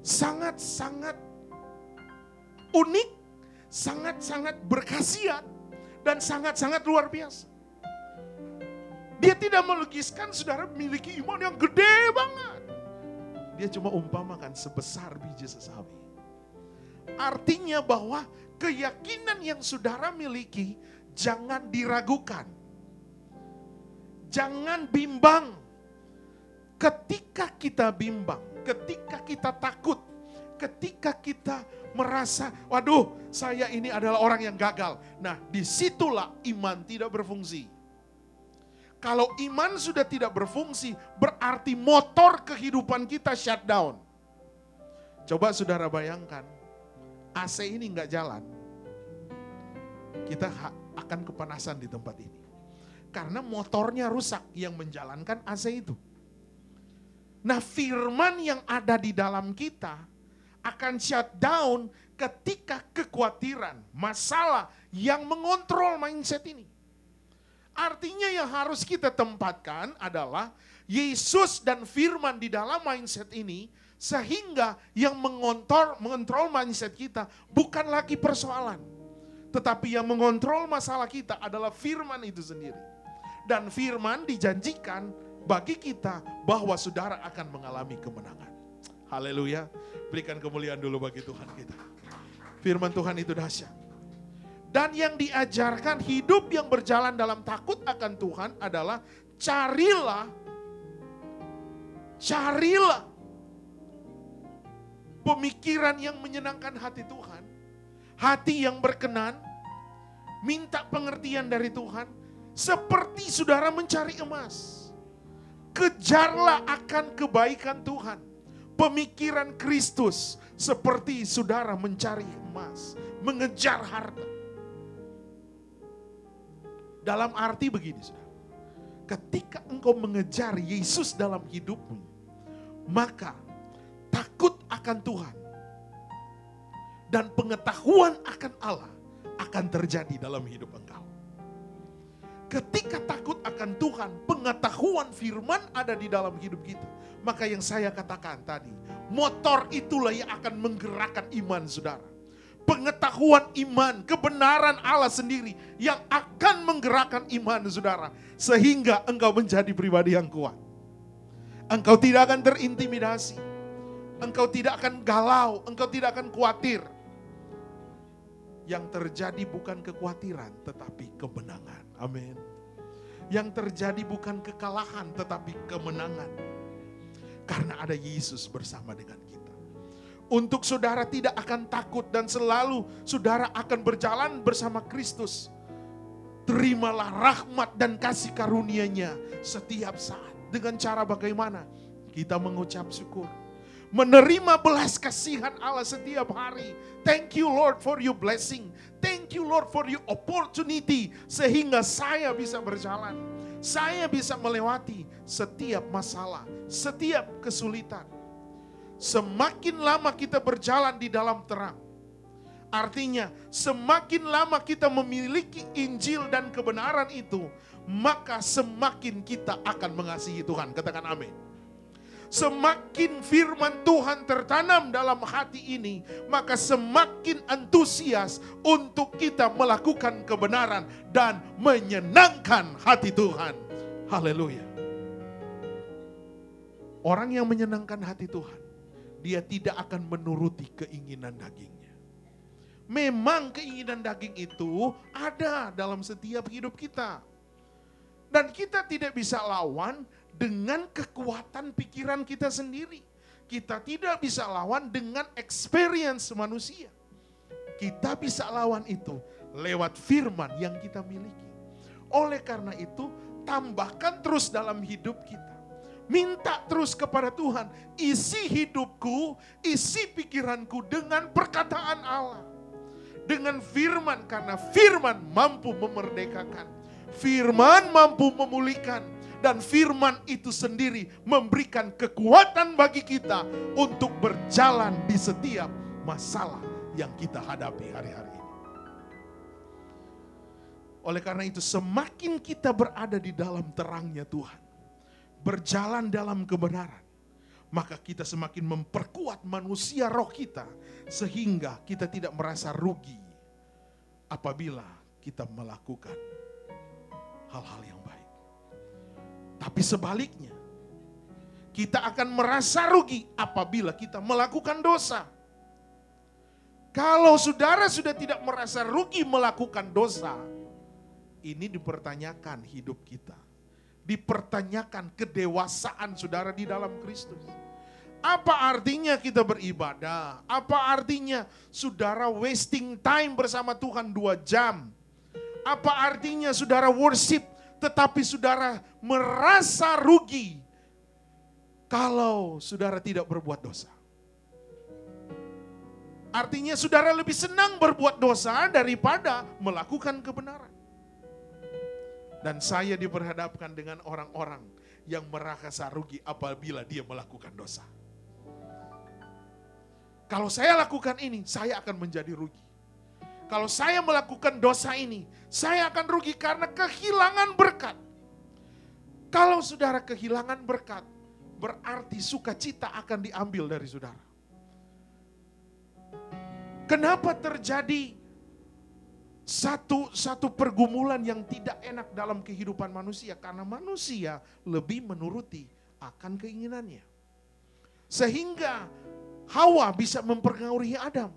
sangat-sangat unik, sangat-sangat berkhasiat, dan sangat-sangat luar biasa. Dia tidak melukiskan saudara memiliki iman yang gede banget. Dia cuma umpamakan sebesar biji sesawi. Artinya bahwa keyakinan yang saudara miliki jangan diragukan. Jangan bimbang. Ketika kita bimbang, ketika kita takut, ketika kita merasa, waduh saya ini adalah orang yang gagal. Nah disitulah iman tidak berfungsi. Kalau iman sudah tidak berfungsi, berarti motor kehidupan kita shutdown. Coba saudara bayangkan, AC ini nggak jalan, kita akan kepanasan di tempat ini. Karena motornya rusak yang menjalankan AC itu. Nah firman yang ada di dalam kita akan shutdown ketika kekhawatiran, masalah yang mengontrol mindset ini. Artinya yang harus kita tempatkan adalah Yesus dan firman di dalam mindset ini, sehingga yang mengontrol mindset kita bukan lagi persoalan, tetapi yang mengontrol masalah kita adalah firman itu sendiri. Dan firman dijanjikan bagi kita bahwa saudara akan mengalami kemenangan. Haleluya. Berikan kemuliaan dulu bagi Tuhan kita. Firman Tuhan itu dahsyat. Dan yang diajarkan hidup yang berjalan dalam takut akan Tuhan adalah carilah pemikiran yang menyenangkan hati Tuhan. Hati yang berkenan, minta pengertian dari Tuhan, seperti saudara mencari emas. Kejarlah akan kebaikan Tuhan. Pemikiran Kristus seperti saudara mencari emas, mengejar harta. Dalam arti begini saudara, ketika engkau mengejar Yesus dalam hidupmu, maka takut akan Tuhan dan pengetahuan akan Allah akan terjadi dalam hidup engkau. Ketika takut akan Tuhan, pengetahuan firman ada di dalam hidup kita. Maka yang saya katakan tadi, motor itulah yang akan menggerakkan iman saudara. Pengetahuan iman, kebenaran Allah sendiri yang akan menggerakkan iman saudara. Sehingga engkau menjadi pribadi yang kuat. Engkau tidak akan terintimidasi. Engkau tidak akan galau, engkau tidak akan khawatir. Yang terjadi bukan kekhawatiran, tetapi kemenangan. Amin. Yang terjadi bukan kekalahan, tetapi kemenangan. Karena ada Yesus bersama dengan kita. Untuk saudara tidak akan takut dan selalu saudara akan berjalan bersama Kristus. Terimalah rahmat dan kasih karunia-Nya setiap saat. dengan cara bagaimana? Kita mengucap syukur. Menerima belas kasihan Allah setiap hari. Thank you Lord for your blessing. Thank you Lord for your opportunity. Sehingga saya bisa berjalan. Saya bisa melewati setiap masalah, setiap kesulitan. Semakin lama kita berjalan di dalam terang, artinya semakin lama kita memiliki Injil dan kebenaran itu, maka semakin kita akan mengasihi Tuhan. Katakan amin. Semakin firman Tuhan tertanam dalam hati ini, maka semakin antusias untuk kita melakukan kebenaran dan menyenangkan hati Tuhan. Haleluya. Orang yang menyenangkan hati Tuhan, dia tidak akan menuruti keinginan dagingnya. Memang keinginan daging itu ada dalam setiap hidup kita. Dan kita tidak bisa lawan dengan kekuatan pikiran kita sendiri. Kita tidak bisa lawan dengan experience manusia. Kita bisa lawan itu lewat firman yang kita miliki. Oleh karena itu, tambahkan terus dalam hidup kita. Minta terus kepada Tuhan, isi hidupku, isi pikiranku dengan perkataan Allah. Dengan firman, karena firman mampu memerdekakan. Firman mampu memulihkan. Dan firman itu sendiri memberikan kekuatan bagi kita untuk berjalan di setiap masalah yang kita hadapi hari-hari ini. Oleh karena itu, semakin kita berada di dalam terangnya Tuhan, berjalan dalam kebenaran, maka kita semakin memperkuat manusia roh kita, sehingga kita tidak merasa rugi apabila kita melakukan hal-hal yang baik. Tapi sebaliknya, kita akan merasa rugi apabila kita melakukan dosa. Kalau saudara sudah tidak merasa rugi melakukan dosa, ini dipertanyakan hidup kita. Dipertanyakan kedewasaan saudara di dalam Kristus. Apa artinya kita beribadah? Apa artinya saudara wasting time bersama Tuhan 2 jam? Apa artinya saudara worship tetapi saudara merasa rugi kalau saudara tidak berbuat dosa? Artinya saudara lebih senang berbuat dosa daripada melakukan kebenaran. Dan saya diperhadapkan dengan orang-orang yang merasa rugi apabila dia melakukan dosa. Kalau saya lakukan ini, saya akan menjadi rugi. Kalau saya melakukan dosa ini, saya akan rugi karena kehilangan berkat. Kalau saudara kehilangan berkat, berarti sukacita akan diambil dari saudara. Kenapa terjadi satu pergumulan yang tidak enak dalam kehidupan manusia? Karena manusia lebih menuruti akan keinginannya. Sehingga Hawa bisa mempengaruhi Adam.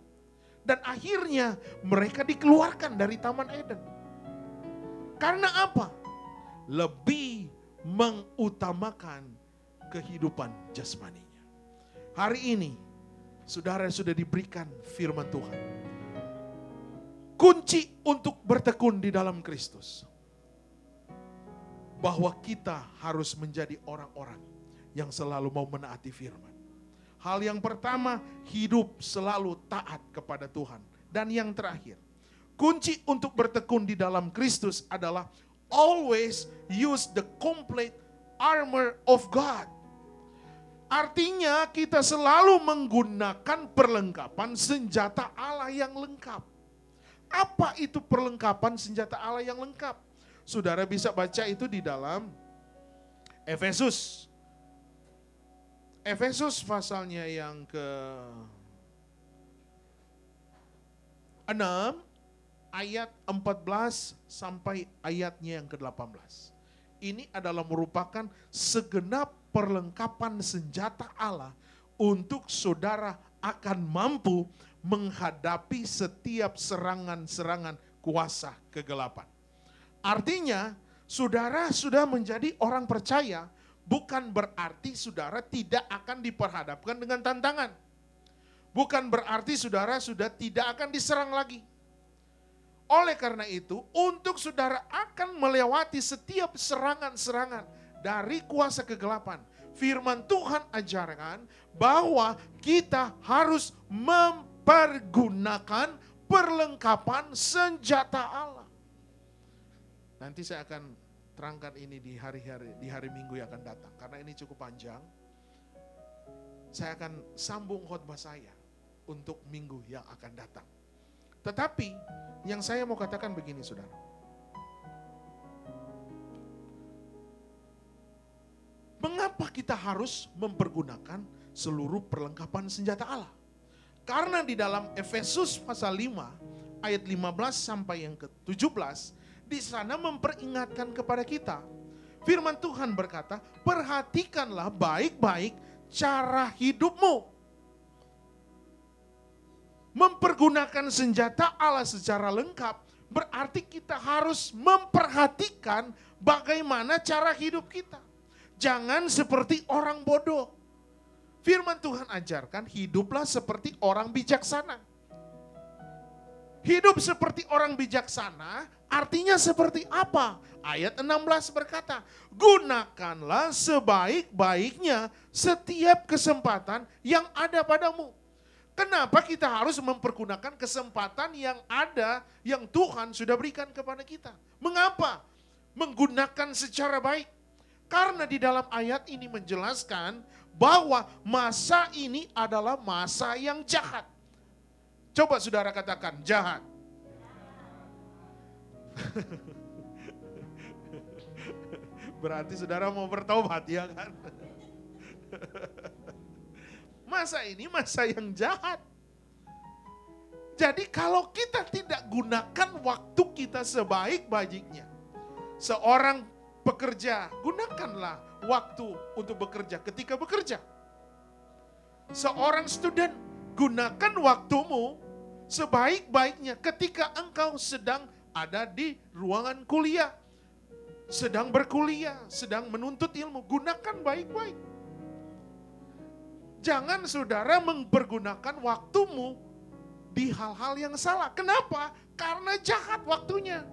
Dan akhirnya mereka dikeluarkan dari Taman Eden. Karena apa? Lebih mengutamakan kehidupan jasmaninya. Hari ini, saudara sudah diberikan firman Tuhan. Kunci untuk bertekun di dalam Kristus. Bahwa kita harus menjadi orang-orang yang selalu mau menaati firman. Hal yang pertama, hidup selalu taat kepada Tuhan. Dan yang terakhir, kunci untuk bertekun di dalam Kristus adalah always use the complete armor of God. Artinya kita selalu menggunakan perlengkapan senjata Allah yang lengkap. Apa itu perlengkapan senjata Allah yang lengkap? Saudara bisa baca itu di dalam Efesus. Efesus pasalnya yang ke-6 ayat 14 sampai ayatnya yang ke-18. Ini adalah merupakan segenap perlengkapan senjata Allah untuk saudara akan mampu menghadapi setiap serangan-serangan kuasa kegelapan. Artinya, saudara sudah menjadi orang percaya, bukan berarti saudara tidak akan diperhadapkan dengan tantangan. Bukan berarti saudara sudah tidak akan diserang lagi. Oleh karena itu, untuk saudara akan melewati setiap serangan-serangan dari kuasa kegelapan. Firman Tuhan ajarkan bahwa kita harus mempergunakan perlengkapan senjata Allah. Nanti saya akan terangkan ini di hari Minggu yang akan datang. Karena ini cukup panjang. Saya akan sambung khotbah saya untuk minggu yang akan datang. Tetapi yang saya mau katakan begini, saudara. Mengapa kita harus mempergunakan seluruh perlengkapan senjata Allah? Karena di dalam Efesus pasal 5 ayat 15 sampai yang ke-17, di sana memperingatkan kepada kita. Firman Tuhan berkata, perhatikanlah baik-baik cara hidupmu. Mempergunakan senjata Allah secara lengkap berarti kita harus memperhatikan bagaimana cara hidup kita. Jangan seperti orang bodoh. Firman Tuhan ajarkan, hiduplah seperti orang bijaksana. Hidup seperti orang bijaksana artinya seperti apa? Ayat 16 berkata, gunakanlah sebaik-baiknya setiap kesempatan yang ada padamu. Kenapa kita harus mempergunakan kesempatan yang ada, yang Tuhan sudah berikan kepada kita? Mengapa? Menggunakan secara baik. Karena di dalam ayat ini menjelaskan bahwa masa ini adalah masa yang jahat. Coba saudara katakan, jahat. Berarti saudara mau bertobat, ya kan? Masa ini masa yang jahat. Jadi kalau kita tidak gunakan waktu kita sebaik-baiknya. Seorang pekerja, gunakanlah waktu untuk bekerja ketika bekerja. Seorang student, gunakan waktumu sebaik-baiknya ketika engkau sedang ada di ruangan kuliah. Sedang berkuliah, sedang menuntut ilmu, gunakan baik-baik. Jangan saudara mempergunakan waktumu di hal-hal yang salah. Kenapa? Karena jahat waktunya.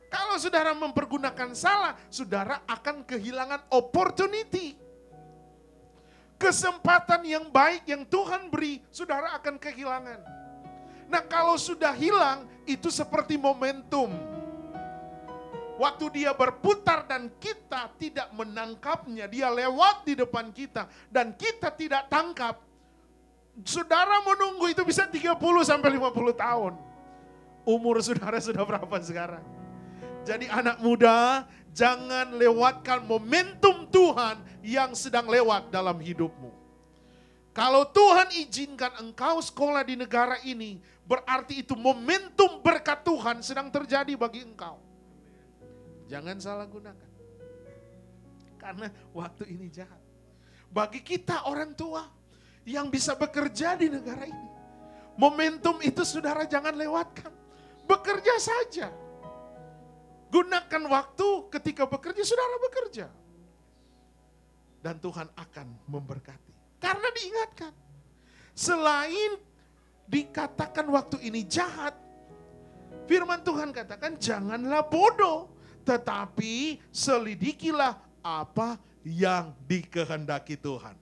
Kalau saudara mempergunakan salah, saudara akan kehilangan opportunity. Kesempatan yang baik yang Tuhan beri, saudara akan kehilangan. Nah, kalau sudah hilang, itu seperti momentum. Waktu dia berputar dan kita tidak menangkapnya, dia lewat di depan kita dan kita tidak tangkap. Saudara menunggu itu bisa 30 sampai 50 tahun. Umur saudara sudah berapa sekarang? Jadi anak muda, jangan lewatkan momentum Tuhan yang sedang lewat dalam hidupmu. Kalau Tuhan izinkan engkau sekolah di negara ini, berarti itu momentum berkat Tuhan sedang terjadi bagi engkau. Jangan salah gunakan. Karena waktu ini jahat. Bagi kita orang tua yang bisa bekerja di negara ini, momentum itu saudara jangan lewatkan. Bekerja saja. Gunakan waktu ketika bekerja, saudara bekerja. Dan Tuhan akan memberkati. Karena diingatkan. Selain dikatakan waktu ini jahat, firman Tuhan katakan janganlah bodoh. Tetapi selidikilah apa yang dikehendaki Tuhan.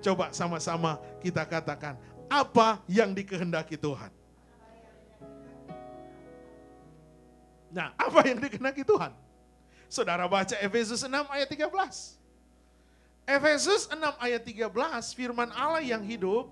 Coba sama-sama kita katakan, apa yang dikehendaki Tuhan? Nah, apa yang dikehendaki Tuhan? Saudara baca Efesus 6 ayat 13. Efesus 6 ayat 13, firman Allah yang hidup,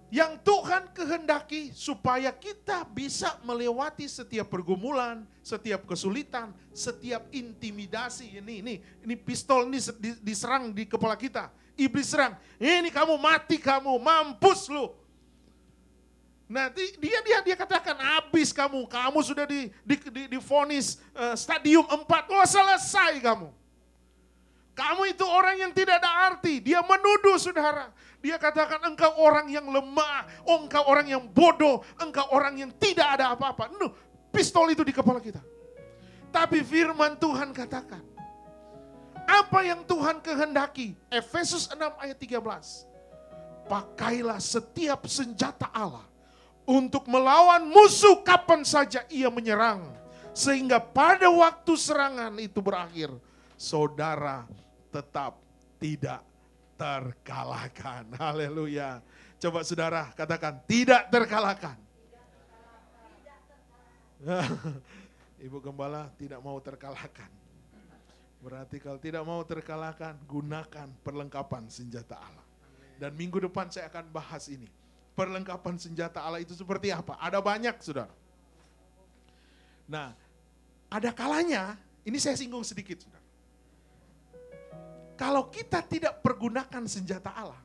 yang Tuhan kehendaki supaya kita bisa melewati setiap pergumulan, setiap kesulitan, setiap intimidasi. Ini pistol ini diserang di kepala kita. Iblis serang, ini kamu mati kamu, mampus lu. Nanti dia katakan habis kamu sudah divonis stadium 4, oh selesai kamu. Kamu itu orang yang tidak ada arti, dia menuduh saudara. Dia katakan engkau orang yang lemah, engkau orang yang bodoh, engkau orang yang tidak ada apa-apa. Pistol itu di kepala kita. Tapi firman Tuhan katakan, apa yang Tuhan kehendaki? Efesus 6 ayat 13. Pakailah setiap senjata Allah untuk melawan musuh kapan saja ia menyerang. Sehingga pada waktu serangan itu berakhir, saudara tetap tidak terkalahkan. Haleluya. Coba saudara katakan, tidak terkalahkan. Ibu Gembala tidak mau terkalahkan. Berarti kalau tidak mau terkalahkan, gunakan perlengkapan senjata Allah. Dan minggu depan saya akan bahas ini. Perlengkapan senjata Allah itu seperti apa? Ada banyak, saudara. Nah, ada kalanya, ini saya singgung sedikit, saudara. Kalau kita tidak pergunakan senjata Allah,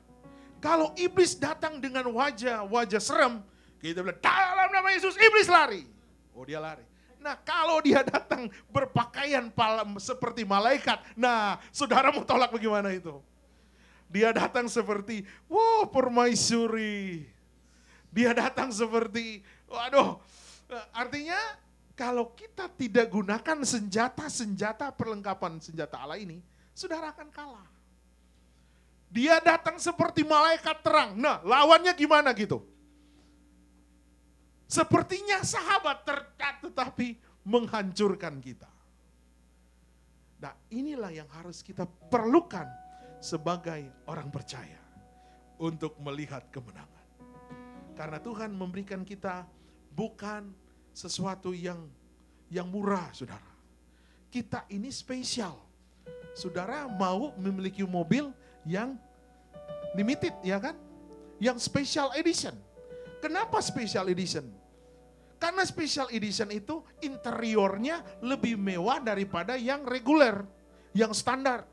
kalau iblis datang dengan wajah serem, kita bilang, dalam nama Yesus, iblis lari. Oh, dia lari. Nah, kalau dia datang berpakaian seperti malaikat, nah, saudara mau tolak bagaimana itu? Dia datang seperti, wow, permaisuri. Dia datang seperti, waduh, artinya kalau kita tidak gunakan senjata perlengkapan senjata Allah ini, saudara akan kalah. Dia datang seperti malaikat terang. Nah, lawannya gimana gitu? Sepertinya sahabat tetapi menghancurkan kita. Nah, inilah yang harus kita perlukan sebagai orang percaya untuk melihat kemenangan. Karena Tuhan memberikan kita bukan sesuatu yang murah, saudara. Kita ini spesial. Saudara mau memiliki mobil yang limited, ya kan? Yang special edition. Kenapa special edition? Karena special edition itu interiornya lebih mewah daripada yang reguler, yang standar.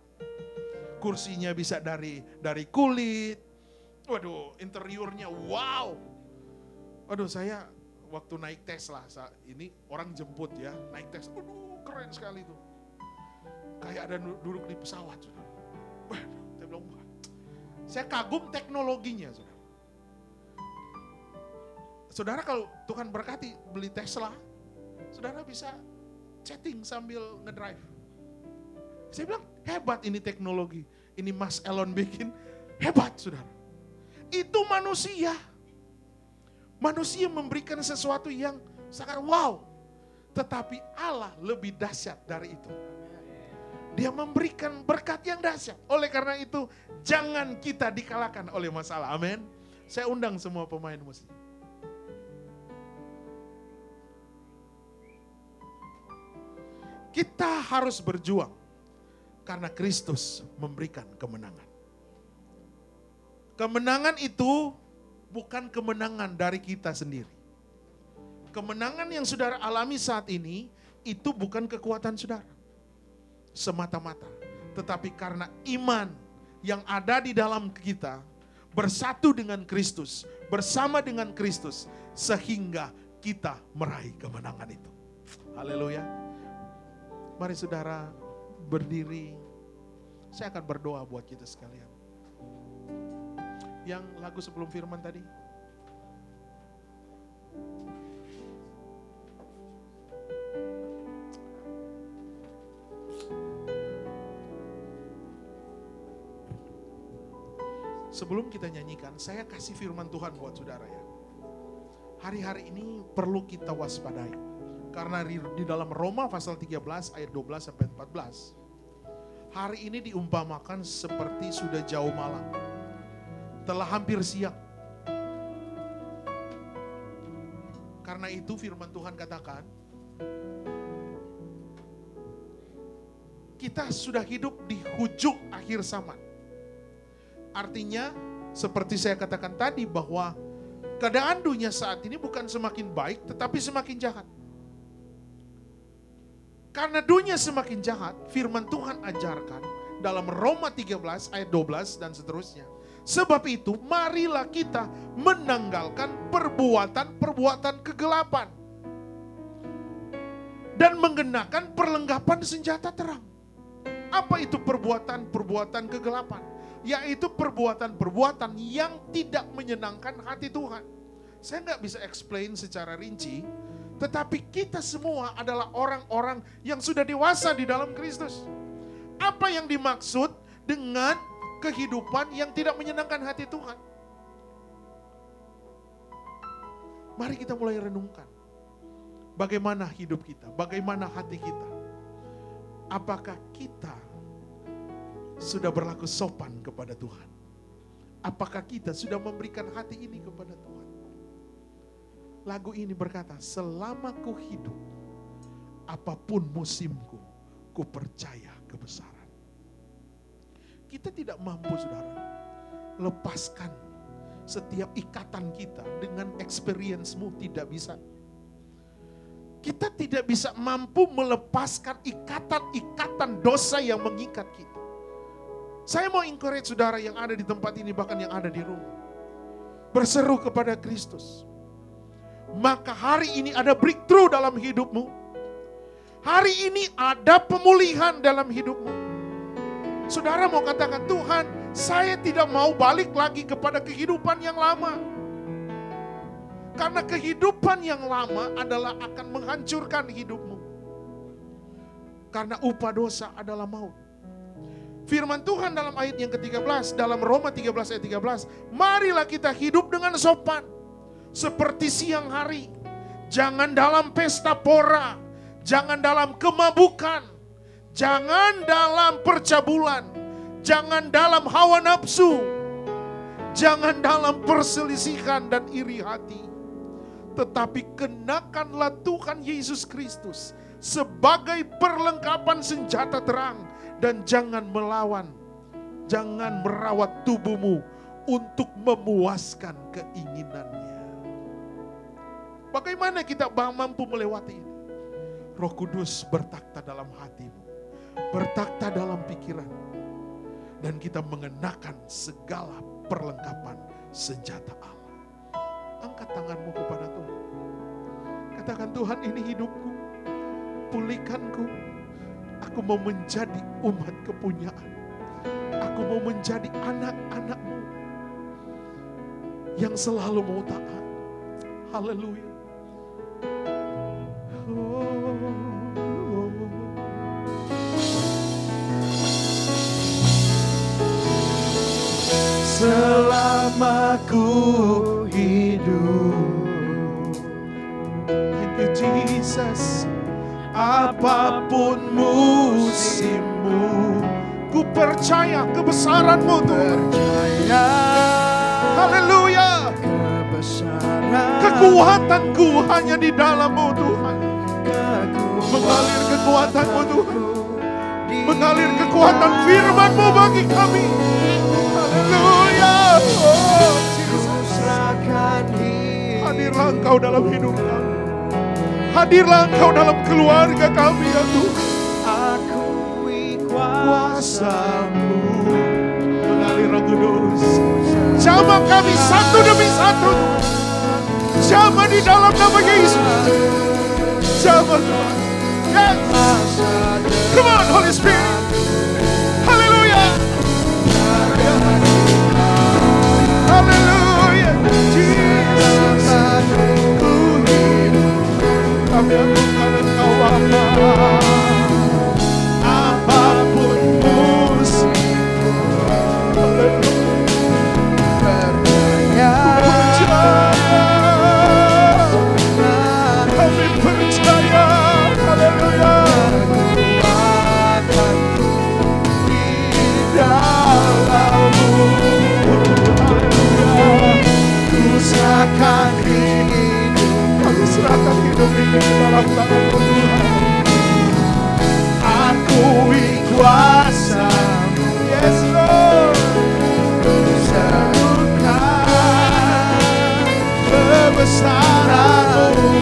Kursinya bisa dari kulit. Waduh, interiornya wow. Waduh, saya waktu naik Tesla, ini orang jemput ya, naik Tesla. Waduh, keren sekali itu. Kayak ada duduk di pesawat, saudara. Waduh, saya bilang, wah. Saya kagum teknologinya, saudara. Saudara kalau Tuhan berkati beli Tesla, saudara bisa chatting sambil ngedrive. Saya bilang, hebat ini teknologi. Ini Mas Elon bikin, hebat, saudara. Itu manusia. Manusia memberikan sesuatu yang sangat wow. Tetapi Allah lebih dahsyat dari itu. Dia memberikan berkat yang dahsyat. Oleh karena itu, jangan kita dikalahkan oleh masalah. Amin. Saya undang semua pemain musik. Kita harus berjuang karena Kristus memberikan kemenangan. Kemenangan itu bukan kemenangan dari kita sendiri. Kemenangan yang saudara alami saat ini itu bukan kekuatan saudara semata-mata, tetapi karena iman yang ada di dalam kita bersatu dengan Kristus, bersama dengan Kristus, sehingga kita meraih kemenangan itu. Haleluya. Mari saudara berdiri. Saya akan berdoa buat kita sekalian. Yang lagu sebelum firman tadi. Sebelum kita nyanyikan, saya kasih firman Tuhan buat saudara ya. Hari-hari ini perlu kita waspadai. Karena di dalam Roma pasal 13 ayat 12 sampai 14. Hari ini diumpamakan seperti sudah jauh malam. Telah hampir siang. Karena itu firman Tuhan katakan, kita sudah hidup di hujung akhir zaman. Artinya seperti saya katakan tadi bahwa keadaan dunia saat ini bukan semakin baik tetapi semakin jahat. Karena dunia semakin jahat, firman Tuhan ajarkan dalam Roma 13 ayat 12 dan seterusnya. Sebab itu marilah kita menanggalkan perbuatan-perbuatan kegelapan. Dan mengenakan perlengkapan senjata terang. Apa itu perbuatan-perbuatan kegelapan? Yaitu perbuatan-perbuatan yang tidak menyenangkan hati Tuhan. Saya nggak bisa explain secara rinci, tetapi kita semua adalah orang-orang yang sudah dewasa di dalam Kristus. Apa yang dimaksud dengan kehidupan yang tidak menyenangkan hati Tuhan? Mari kita mulai renungkan. Bagaimana hidup kita? Bagaimana hati kita? Apakah kita sudah berlaku sopan kepada Tuhan? Apakah kita sudah memberikan hati ini kepada Tuhan? Lagu ini berkata, selama ku hidup, apapun musimku, ku percaya kebesaran. Kita tidak mampu, saudara, lepaskan setiap ikatan kita dengan experience-mu, tidak bisa. Kita tidak bisa mampu melepaskan ikatan-ikatan dosa yang mengikat kita. Saya mau encourage saudara yang ada di tempat ini, bahkan yang ada di rumah. Berseru kepada Kristus. Maka hari ini ada breakthrough dalam hidupmu. Hari ini ada pemulihan dalam hidupmu. Saudara mau katakan, Tuhan, saya tidak mau balik lagi kepada kehidupan yang lama. Karena kehidupan yang lama adalah akan menghancurkan hidupmu. Karena upah dosa adalah maut. Firman Tuhan dalam ayat yang ke-13, dalam Roma 13 ayat 13, marilah kita hidup dengan sopan, seperti siang hari. Jangan dalam pesta pora, jangan dalam kemabukan, jangan dalam percabulan, jangan dalam hawa nafsu, jangan dalam perselisihan dan iri hati. Tetapi kenakanlah Tuhan Yesus Kristus sebagai perlengkapan senjata terang. Dan jangan melawan, jangan merawat tubuhmu untuk memuaskan keinginannya. Bagaimana kita mampu melewati ini? Roh Kudus bertakhta dalam hatimu, bertakhta dalam pikiran. Dan kita mengenakan segala perlengkapan senjata Allah. Angkat tanganmu kepada Tuhan. Katakan, Tuhan, ini hidupku, pulihkanku. Aku mau menjadi umat kepunyaan. Aku mau menjadi anak-anak-Mu yang selalu mau taat. Haleluya. Selama ku hidup, thank you Jesus. Apapun musimmu, ku percaya kebesaran-Mu Tuhan. Haleluya. Kekuatanku hanya di dalam-Mu Tuhan. Mengalir kekuatan-Mu Tuhan. Mengalir kekuatan firman-Mu bagi kami. Haleluya. Oh, hadirlah Engkau dalam hidup kami. Hadirlah Engkau dalam keluarga kami ya Tuhan. Akui kuasa-Mu. Mengalir Roh Kudus. Jamah kami satu demi satu. Jamah di dalam nama Yesus. Jamah Tuhan. Yes. Come on Holy Spirit. Haleluya. Haleluya. Jesus. Kami akan Engkau Bapa. Apapun musimmu, kami percaya, haleluya. Di dalam-Mu, ku serahkan serahkan hidup ini dalam tangan-Mu Tuhan. Akui kuasa-Mu, yes Lord. Serukan kebesaran-Mu.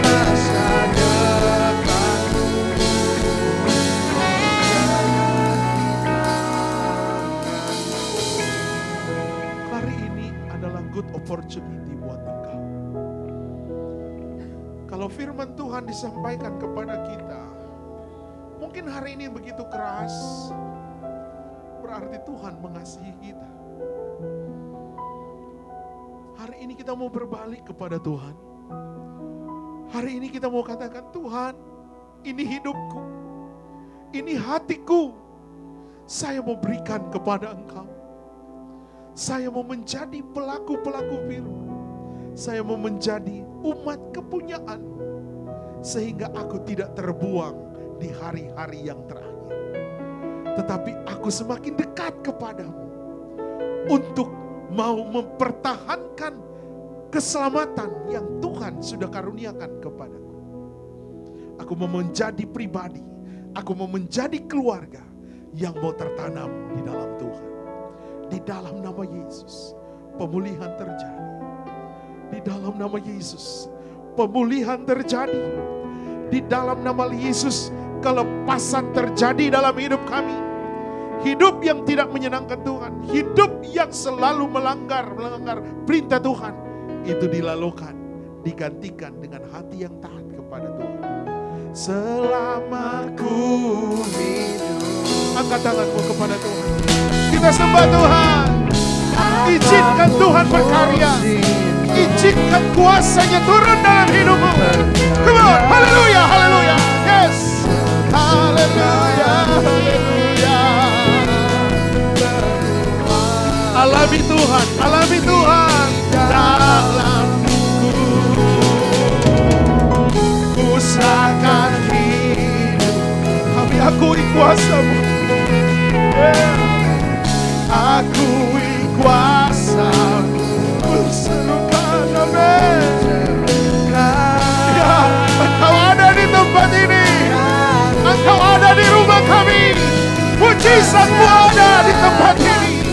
Masa depanku. Hari ini adalah good opportunity buat engkau. Kalau firman Tuhan disampaikan kepada kita, mungkin hari ini begitu keras, berarti Tuhan mengasihi kita. Hari ini kita mau berbalik kepada Tuhan. Hari ini kita mau katakan, Tuhan, ini hidupku, ini hatiku, saya mau berikan kepada Engkau. Saya mau menjadi pelaku-pelaku firman. Saya mau menjadi umat kepunyaan, sehingga aku tidak terbuang di hari-hari yang terakhir. Tetapi aku semakin dekat kepadamu untuk mau mempertahankan keselamatan yang Tuhan sudah karuniakan kepadaku. Aku mau menjadi pribadi, aku mau menjadi keluarga yang mau tertanam di dalam Tuhan. Di dalam nama Yesus, pemulihan terjadi. Di dalam nama Yesus, pemulihan terjadi. Di dalam nama Yesus, kelepasan terjadi dalam hidup kami. Hidup yang tidak menyenangkan Tuhan, hidup yang selalu melanggar perintah Tuhan, itu dilalukan, digantikan dengan hati yang taat kepada Tuhan. Selama ku hidup, angkat tanganmu kepada Tuhan. Kita sembah Tuhan. Izinkan Tuhan berkarya. Izinkan kuasanya turun dalam hidupmu. Come on, haleluya, haleluya. Yes, haleluya, haleluya. Alami Tuhan, alami Tuhan dalamku. Usahakan hidup, kami akui kuasa-Mu. Akui kuasa-Mu, serukan amin. Ya, Engkau ada di tempat ini, Engkau ada di rumah kami, mujizat-Mu ada di tempat ini.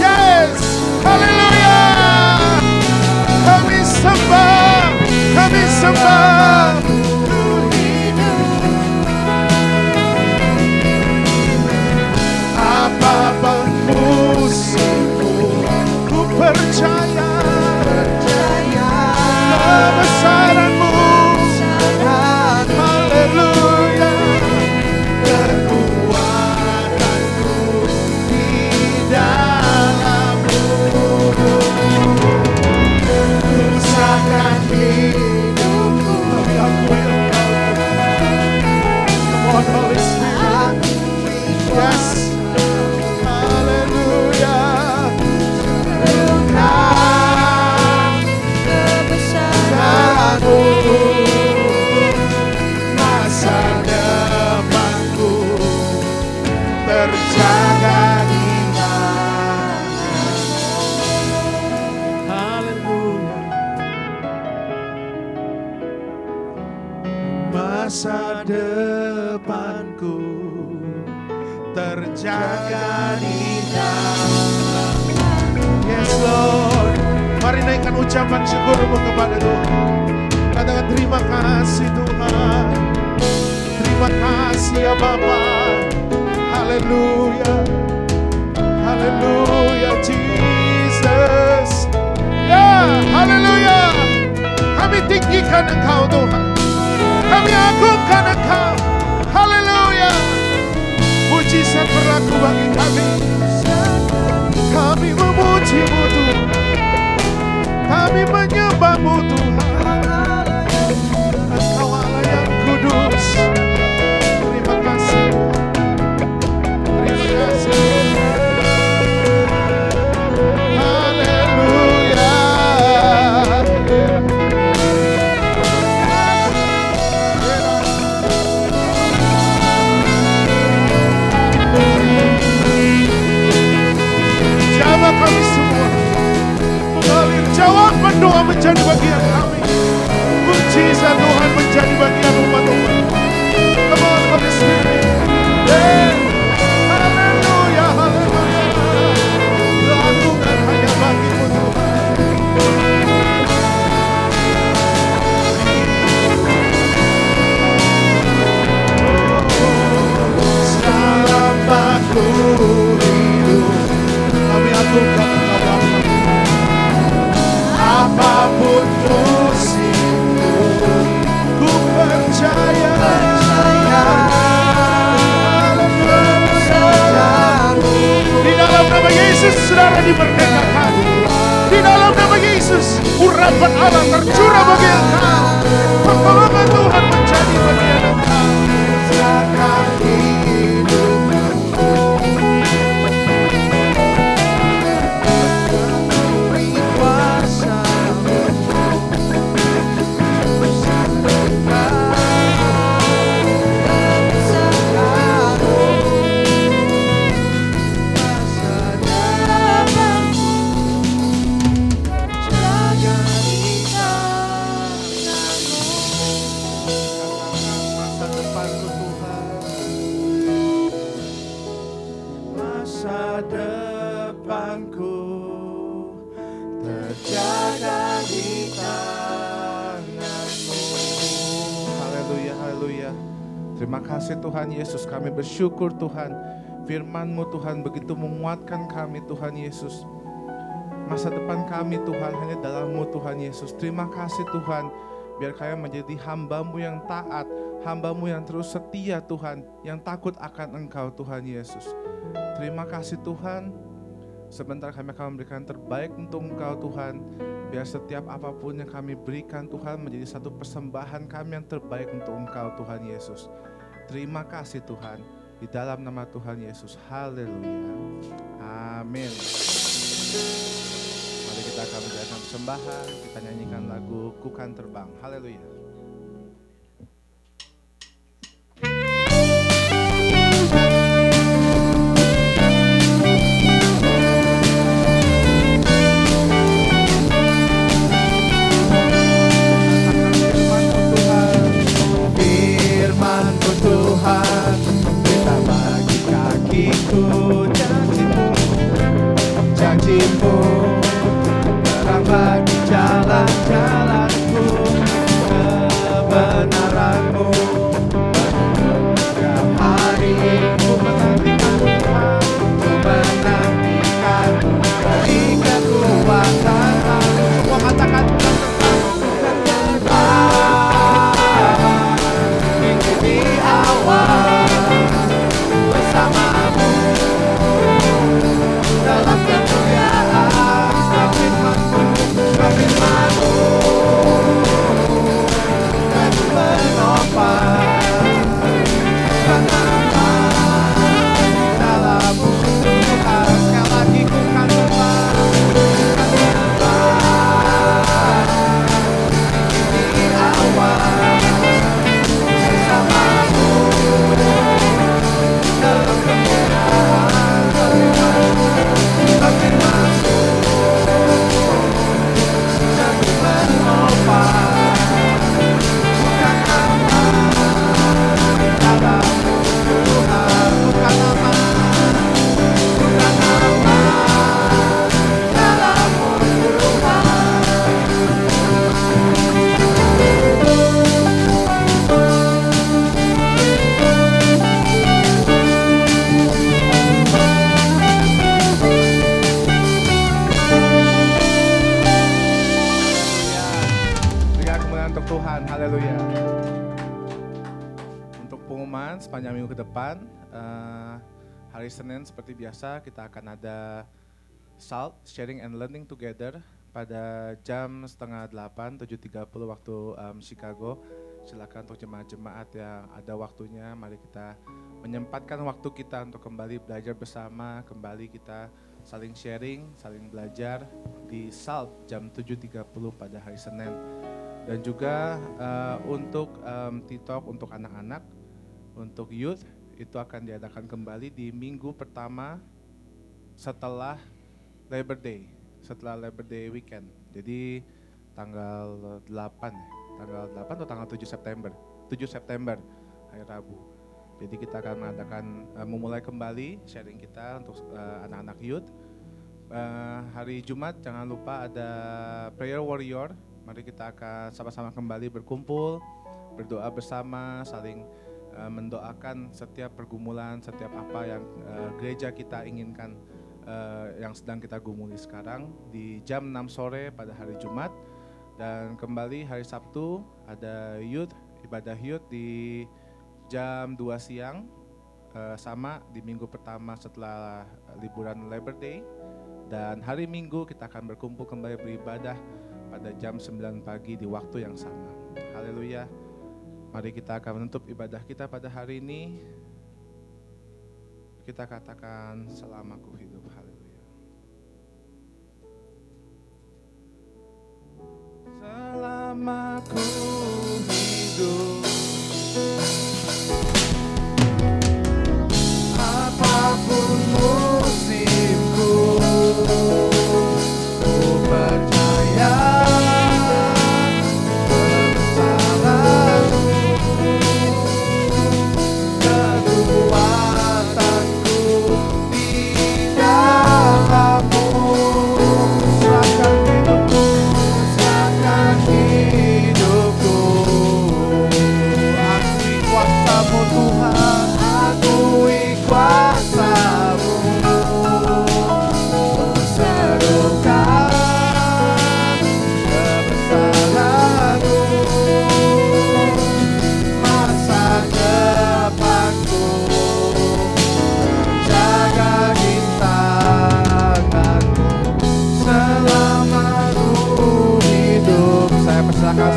Yes, haleluya. Kami sembah, kami sembah. Apapun musuhmu, ku percaya kebesaran-Mu. Haleluya. Kekuatan-Mu di dalam-Mu. Usahakan hidupku, kami akui Engkau. Come on, Holy Spirit. Yes. Masa depanku terjaga di dalam. Haleluya. Masa depanku terjaga di dalam. Yes Lord. Mari naikkan ucapan syukurmu kepada Tuhan. Katakan terima kasih Tuhan. Terima kasih ya Bapa. Haleluya. Haleluya Jesus. Ya, haleluya. Kami tinggikan Engkau Tuhan. Kami agungkan Engkau. Haleluya. Mujizat berlaku bagi kami. Kami memuji-Mu Tuhan. Kami menyembah-Mu Tuhan. Engkau Allah yang kudus. Terima kasih. Terima kasih. Haleluya. Jawab kami semua. Mengalir jawaban doa menjadi bagian kami. Mujizat Tuhan menjadi bagian umat-umat. Come on, Holy Spirit. Haleluya, haleluya. Lakukan hanya bagi-Mu Tuhan. Selama ku hidup, kami agungkan Engkau Bapa. Apapun musimmu, ku percaya. Di dalam nama Yesus, saudara dimerdekakan. Di dalam nama Yesus, urapan Allah tercurah bagi engkau. Pertolongan Tuhan menjadi bagian engkau. Usahakan hidupmu, kuasa-Mu. Terima kasih Tuhan Yesus, kami bersyukur Tuhan. Firman-Mu Tuhan begitu menguatkan kami Tuhan Yesus. Masa depan kami Tuhan hanya dalam-Mu Tuhan Yesus. Terima kasih Tuhan, biar kami menjadi hamba-Mu yang taat, hamba-Mu yang terus setia Tuhan, yang takut akan Engkau Tuhan Yesus. Terima kasih Tuhan, sebentar kami akan memberikan terbaik untuk Engkau Tuhan. Biar setiap apapun yang kami berikan Tuhan menjadi satu persembahan kami yang terbaik untuk Engkau Tuhan Yesus. Terima kasih Tuhan, di dalam nama Tuhan Yesus. Haleluya. Amin. Mari kita akan menjalankan persembahan, kita nyanyikan lagu Ku Kan Terbang. Haleluya. Janji-Mu terang bagi jalan-jalanku, kebenaran-Mu menuntun setiap hari. Ku menantikan Tuhan, ku menantikan beri kekuatan. Semua katakan minggu di awal bersama-Mu dalam kemuliaan, firman-Mu dan menopang dalam-Mu Tuhan. Sekali lagi ku kan terbang di awal bersama-Mu dalam kemuliaan, firman-Mu dan menopang dalam-Mu Tuhan. Bukan nama, bukan nama dalam-Mu Tuhan. Berikan kemuliaan untuk Tuhan. Haleluya. Untuk pengumuman sepanjang minggu ke depan, hari Senin seperti biasa kita akan ada SALT, Sharing and Learning Together, pada jam 7:30, 7:30 waktu Chicago. Silakan untuk jemaat-jemaat yang ada waktunya, mari kita menyempatkan waktu kita untuk kembali belajar bersama, kembali kita saling sharing, saling belajar di SALT jam 7:30 pada hari Senin. Dan juga untuk TikTok untuk anak-anak, untuk youth, itu akan diadakan kembali di minggu pertama setelah Labor Day, setelah Labor Day weekend. Jadi tanggal 8 atau tanggal 7 September, 7 September, hari Rabu. Jadi kita akan mengadakan, memulai kembali sharing kita untuk anak-anak youth. Hari Jumat jangan lupa ada Prayer Warrior. Mari kita akan sama-sama kembali berkumpul, berdoa bersama, saling mendoakan setiap pergumulan, setiap apa yang gereja kita inginkan, yang sedang kita gumuli sekarang, di jam 6 sore pada hari Jumat. Dan kembali hari Sabtu ada youth, ibadah youth di jam 2 siang, sama di minggu pertama setelah liburan Labor Day. Dan hari Minggu kita akan berkumpul kembali beribadah pada jam 9 pagi di waktu yang sama. Haleluya. Mari kita akan menutup ibadah kita pada hari ini. Kita katakan, selama ku hidup. Haleluya. Selama ku hidup, apapun musimku, ku percaya kebesaranmu, kekuatanku di dalam-Mu. Serahkan hidupku, serahkan hidupku.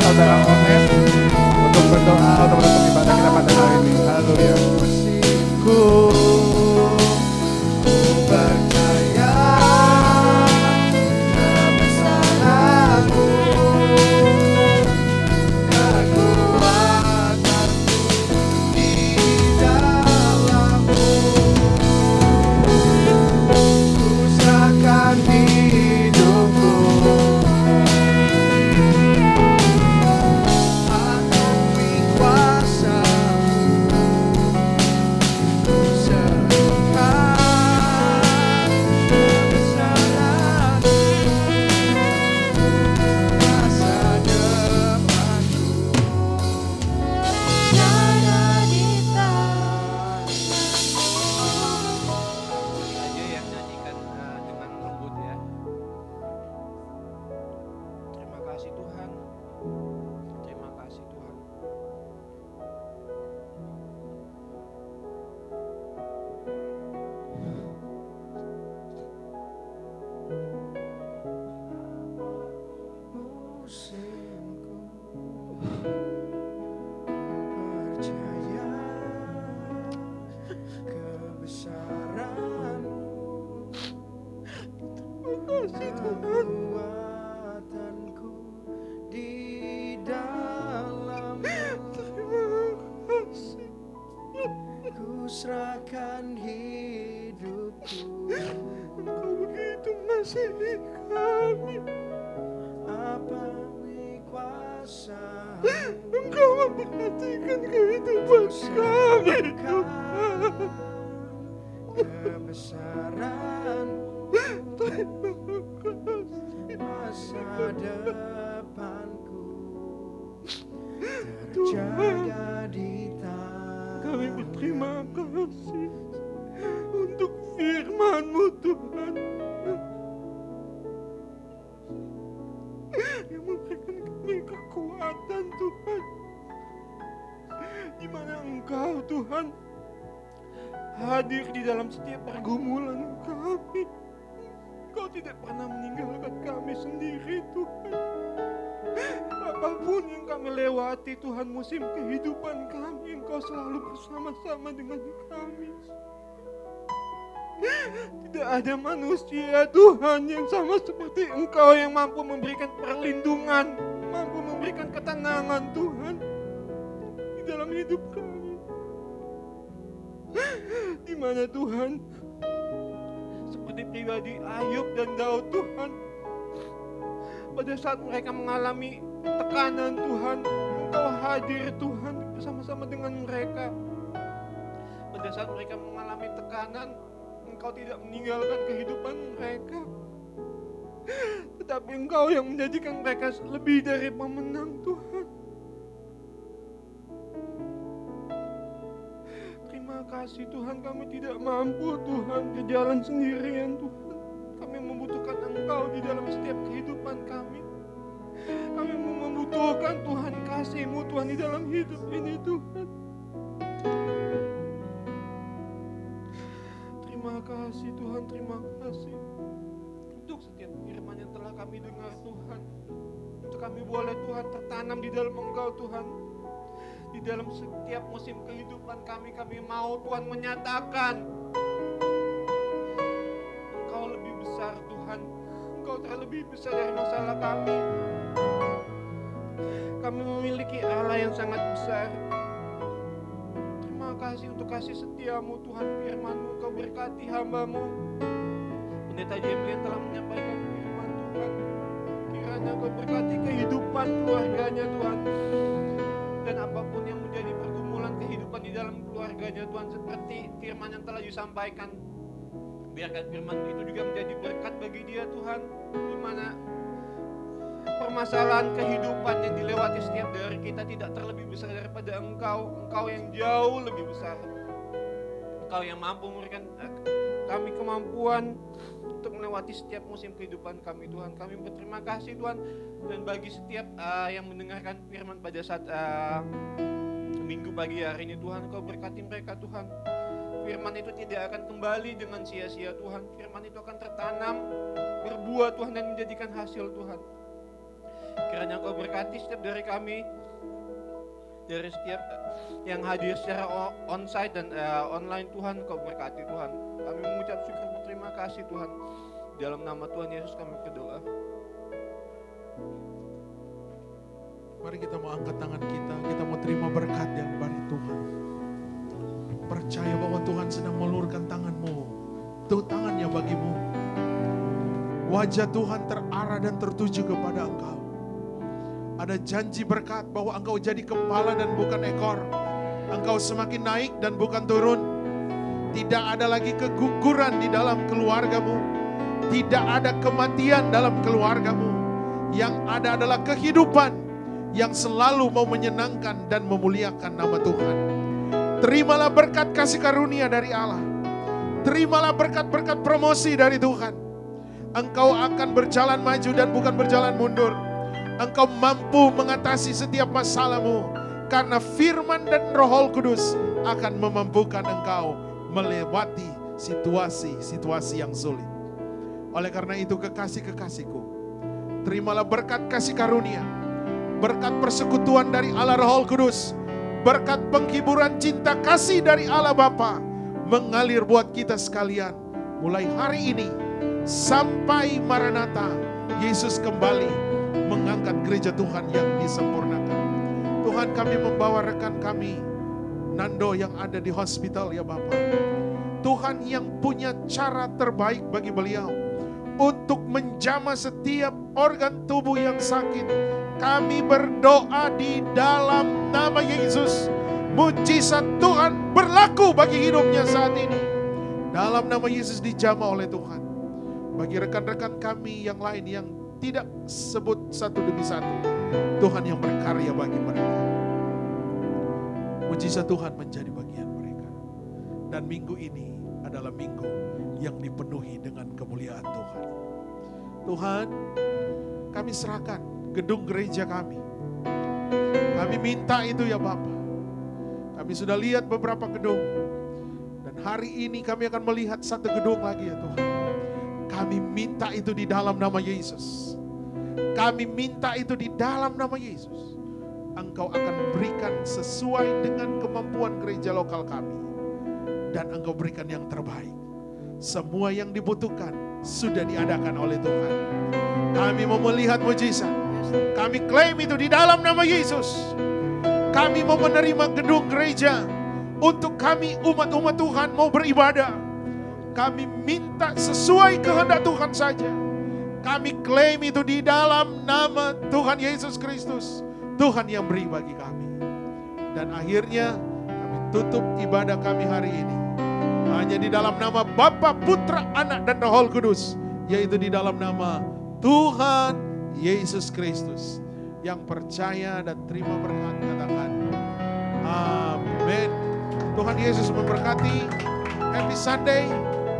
saudara Ones untuk berdoa untuk menutup ibadah kita pada hari ini. Haleluya. Ku percaya kebesaran-Mu, kekuatan-Mu di dalam-Mu. Ku serahkan hidupku, akui kuasa-Mu. Ku serahkan kebesaran-Mu, masa depanku. Jaga di tangan. aja yang nyanyikan dengan lembut ya. Terima kasih Tuhan. Terima kasih Tuhan. Musimku percaya kebesaran-Mu, kekuatanku di dalam-Mu. Ku serahkan hidupku, Engkau begitu mengasihi kami. Apa kuasa-Mu, Engkau memperhatikan kehidupan kami, Tuhan. Kebesaran-Mu, masa depanku terjaga di tangan. Kami berterima kasih untuk firman-Mu, Tuhan, yang memberikan kami kekuatan, Tuhan, di mana Engkau, Tuhan, hadir di dalam setiap pergumulan kami. Engkau tidak pernah meninggalkan kami sendiri, Tuhan. Apapun yang kami lewati, Tuhan, musim kehidupan kami, Engkau selalu bersama-sama dengan kami. Tidak ada manusia, Tuhan, yang sama seperti Engkau yang mampu memberikan perlindungan, mampu memberikan ketenangan, Tuhan, di dalam hidup kami. Di mana, Tuhan, seperti pribadi Ayub dan Daud, Tuhan, pada saat mereka mengalami tekanan, Tuhan, Engkau hadir, Tuhan, bersama-sama dengan mereka. Pada saat mereka mengalami tekanan, Engkau tidak meninggalkan kehidupan mereka, tetapi Engkau yang menjadikan mereka lebih dari pemenang, Tuhan. Terima kasih, Tuhan, kami tidak mampu, Tuhan, berjalan sendirian, Tuhan. Kami membutuhkan Engkau di dalam setiap kehidupan kami. Kami membutuhkan, Tuhan, kasih-Mu, Tuhan, di dalam hidup ini, Tuhan. Terima kasih, Tuhan, terima kasih untuk setiap firman yang telah kami dengar, Tuhan. Untuk kami boleh, Tuhan, tertanam di dalam Engkau, Tuhan. Di dalam setiap musim kehidupan kami mau, Tuhan, menyatakan Engkau lebih besar, Tuhan. Engkau terlebih besar dari masalah kami. Kami memiliki Allah yang sangat besar. Terima kasih untuk kasih setia-Mu, Tuhan. Firman-Mu, Engkau berkati hamba-Mu Pendeta Jemli yang telah menyampaikan firman, Tuhan. Kiranya Engkau berkati kehidupan keluarganya, Tuhan. Dan apapun yang menjadi pergumulan kehidupan di dalam keluarganya, Tuhan, seperti firman yang telah disampaikan, biarkan firman itu juga menjadi berkat bagi dia, Tuhan, di mana permasalahan kehidupan yang dilewati setiap dari kita tidak terlebih besar daripada Engkau. Engkau yang jauh lebih besar. Engkau yang mampu memberikan kami kemampuan untuk melewati setiap musim kehidupan kami, Tuhan. Kami berterima kasih, Tuhan. Dan bagi setiap yang mendengarkan firman pada saat minggu pagi hari ini, Tuhan, Engkau berkati mereka, Tuhan. Firman itu tidak akan kembali dengan sia-sia, Tuhan. Firman itu akan tertanam, berbuah, Tuhan, dan menjadikan hasil, Tuhan. Kiranya Engkau berkati setiap dari kami, dari setiap yang hadir secara onsite dan online. Tuhan, Kau berkati Tuhan. Kami mengucap syukur berterima kasih Tuhan. Dalam nama Tuhan Yesus kami berdoa. Mari kita mau angkat tangan kita mau terima berkat yang dari Tuhan. Percaya bahwa Tuhan sedang melulurkan tanganmu, tuh tangannya bagimu. Wajah Tuhan terarah dan tertuju kepada engkau. Ada janji berkat bahwa engkau jadi kepala dan bukan ekor. Engkau semakin naik dan bukan turun. Tidak ada lagi keguguran di dalam keluargamu. Tidak ada kematian dalam keluargamu. Yang ada adalah kehidupan yang selalu mau menyenangkan dan memuliakan nama Tuhan. Terimalah berkat kasih karunia dari Allah. Terimalah berkat-berkat promosi dari Tuhan. Engkau akan berjalan maju dan bukan berjalan mundur. Engkau mampu mengatasi setiap masalahmu. Karena firman dan Roh Kudus akan memampukan engkau melewati situasi-situasi yang sulit. Oleh karena itu kekasih-kekasihku, terimalah berkat kasih karunia. Berkat persekutuan dari Allah Roh Kudus. Berkat penghiburan cinta kasih dari Allah Bapa mengalir buat kita sekalian. Mulai hari ini sampai Maranatha, Yesus kembali mengangkat gereja Tuhan yang disempurnakan. Tuhan, kami membawa rekan kami, Nando yang ada di hospital ya Bapak. Tuhan yang punya cara terbaik bagi beliau untuk menjamah setiap organ tubuh yang sakit. Kami berdoa di dalam nama Yesus. Mujizat Tuhan berlaku bagi hidupnya saat ini. Dalam nama Yesus dijamah oleh Tuhan. Bagi rekan-rekan kami yang lain yang tidak sebut satu demi satu, Tuhan yang berkarya bagi mereka. Mujizat Tuhan menjadi bagian mereka. Dan minggu ini adalah minggu yang dipenuhi dengan kemuliaan Tuhan. Tuhan, kami serahkan gedung gereja kami. Kami minta itu ya Bapak. Kami sudah lihat beberapa gedung. Dan hari ini kami akan melihat satu gedung lagi ya Tuhan. Kami minta itu di dalam nama Yesus. Kami minta itu di dalam nama Yesus. Engkau akan berikan sesuai dengan kemampuan gereja lokal kami. Dan Engkau berikan yang terbaik. Semua yang dibutuhkan sudah diadakan oleh Tuhan. Kami mau melihat mujizat. Kami klaim itu di dalam nama Yesus. Kami mau menerima gedung gereja untuk kami umat-umat Tuhan mau beribadah. Kami minta sesuai kehendak Tuhan saja. Kami klaim itu di dalam nama Tuhan Yesus Kristus. Tuhan yang beri bagi kami. Dan akhirnya kami tutup ibadah kami hari ini. Hanya di dalam nama Bapa, Putra, Anak, dan Roh Kudus. Yaitu di dalam nama Tuhan Yesus Kristus. Yang percaya dan terima berkat katakan amin. Tuhan Yesus memberkati. Happy Sunday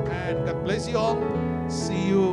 and God bless you all. See you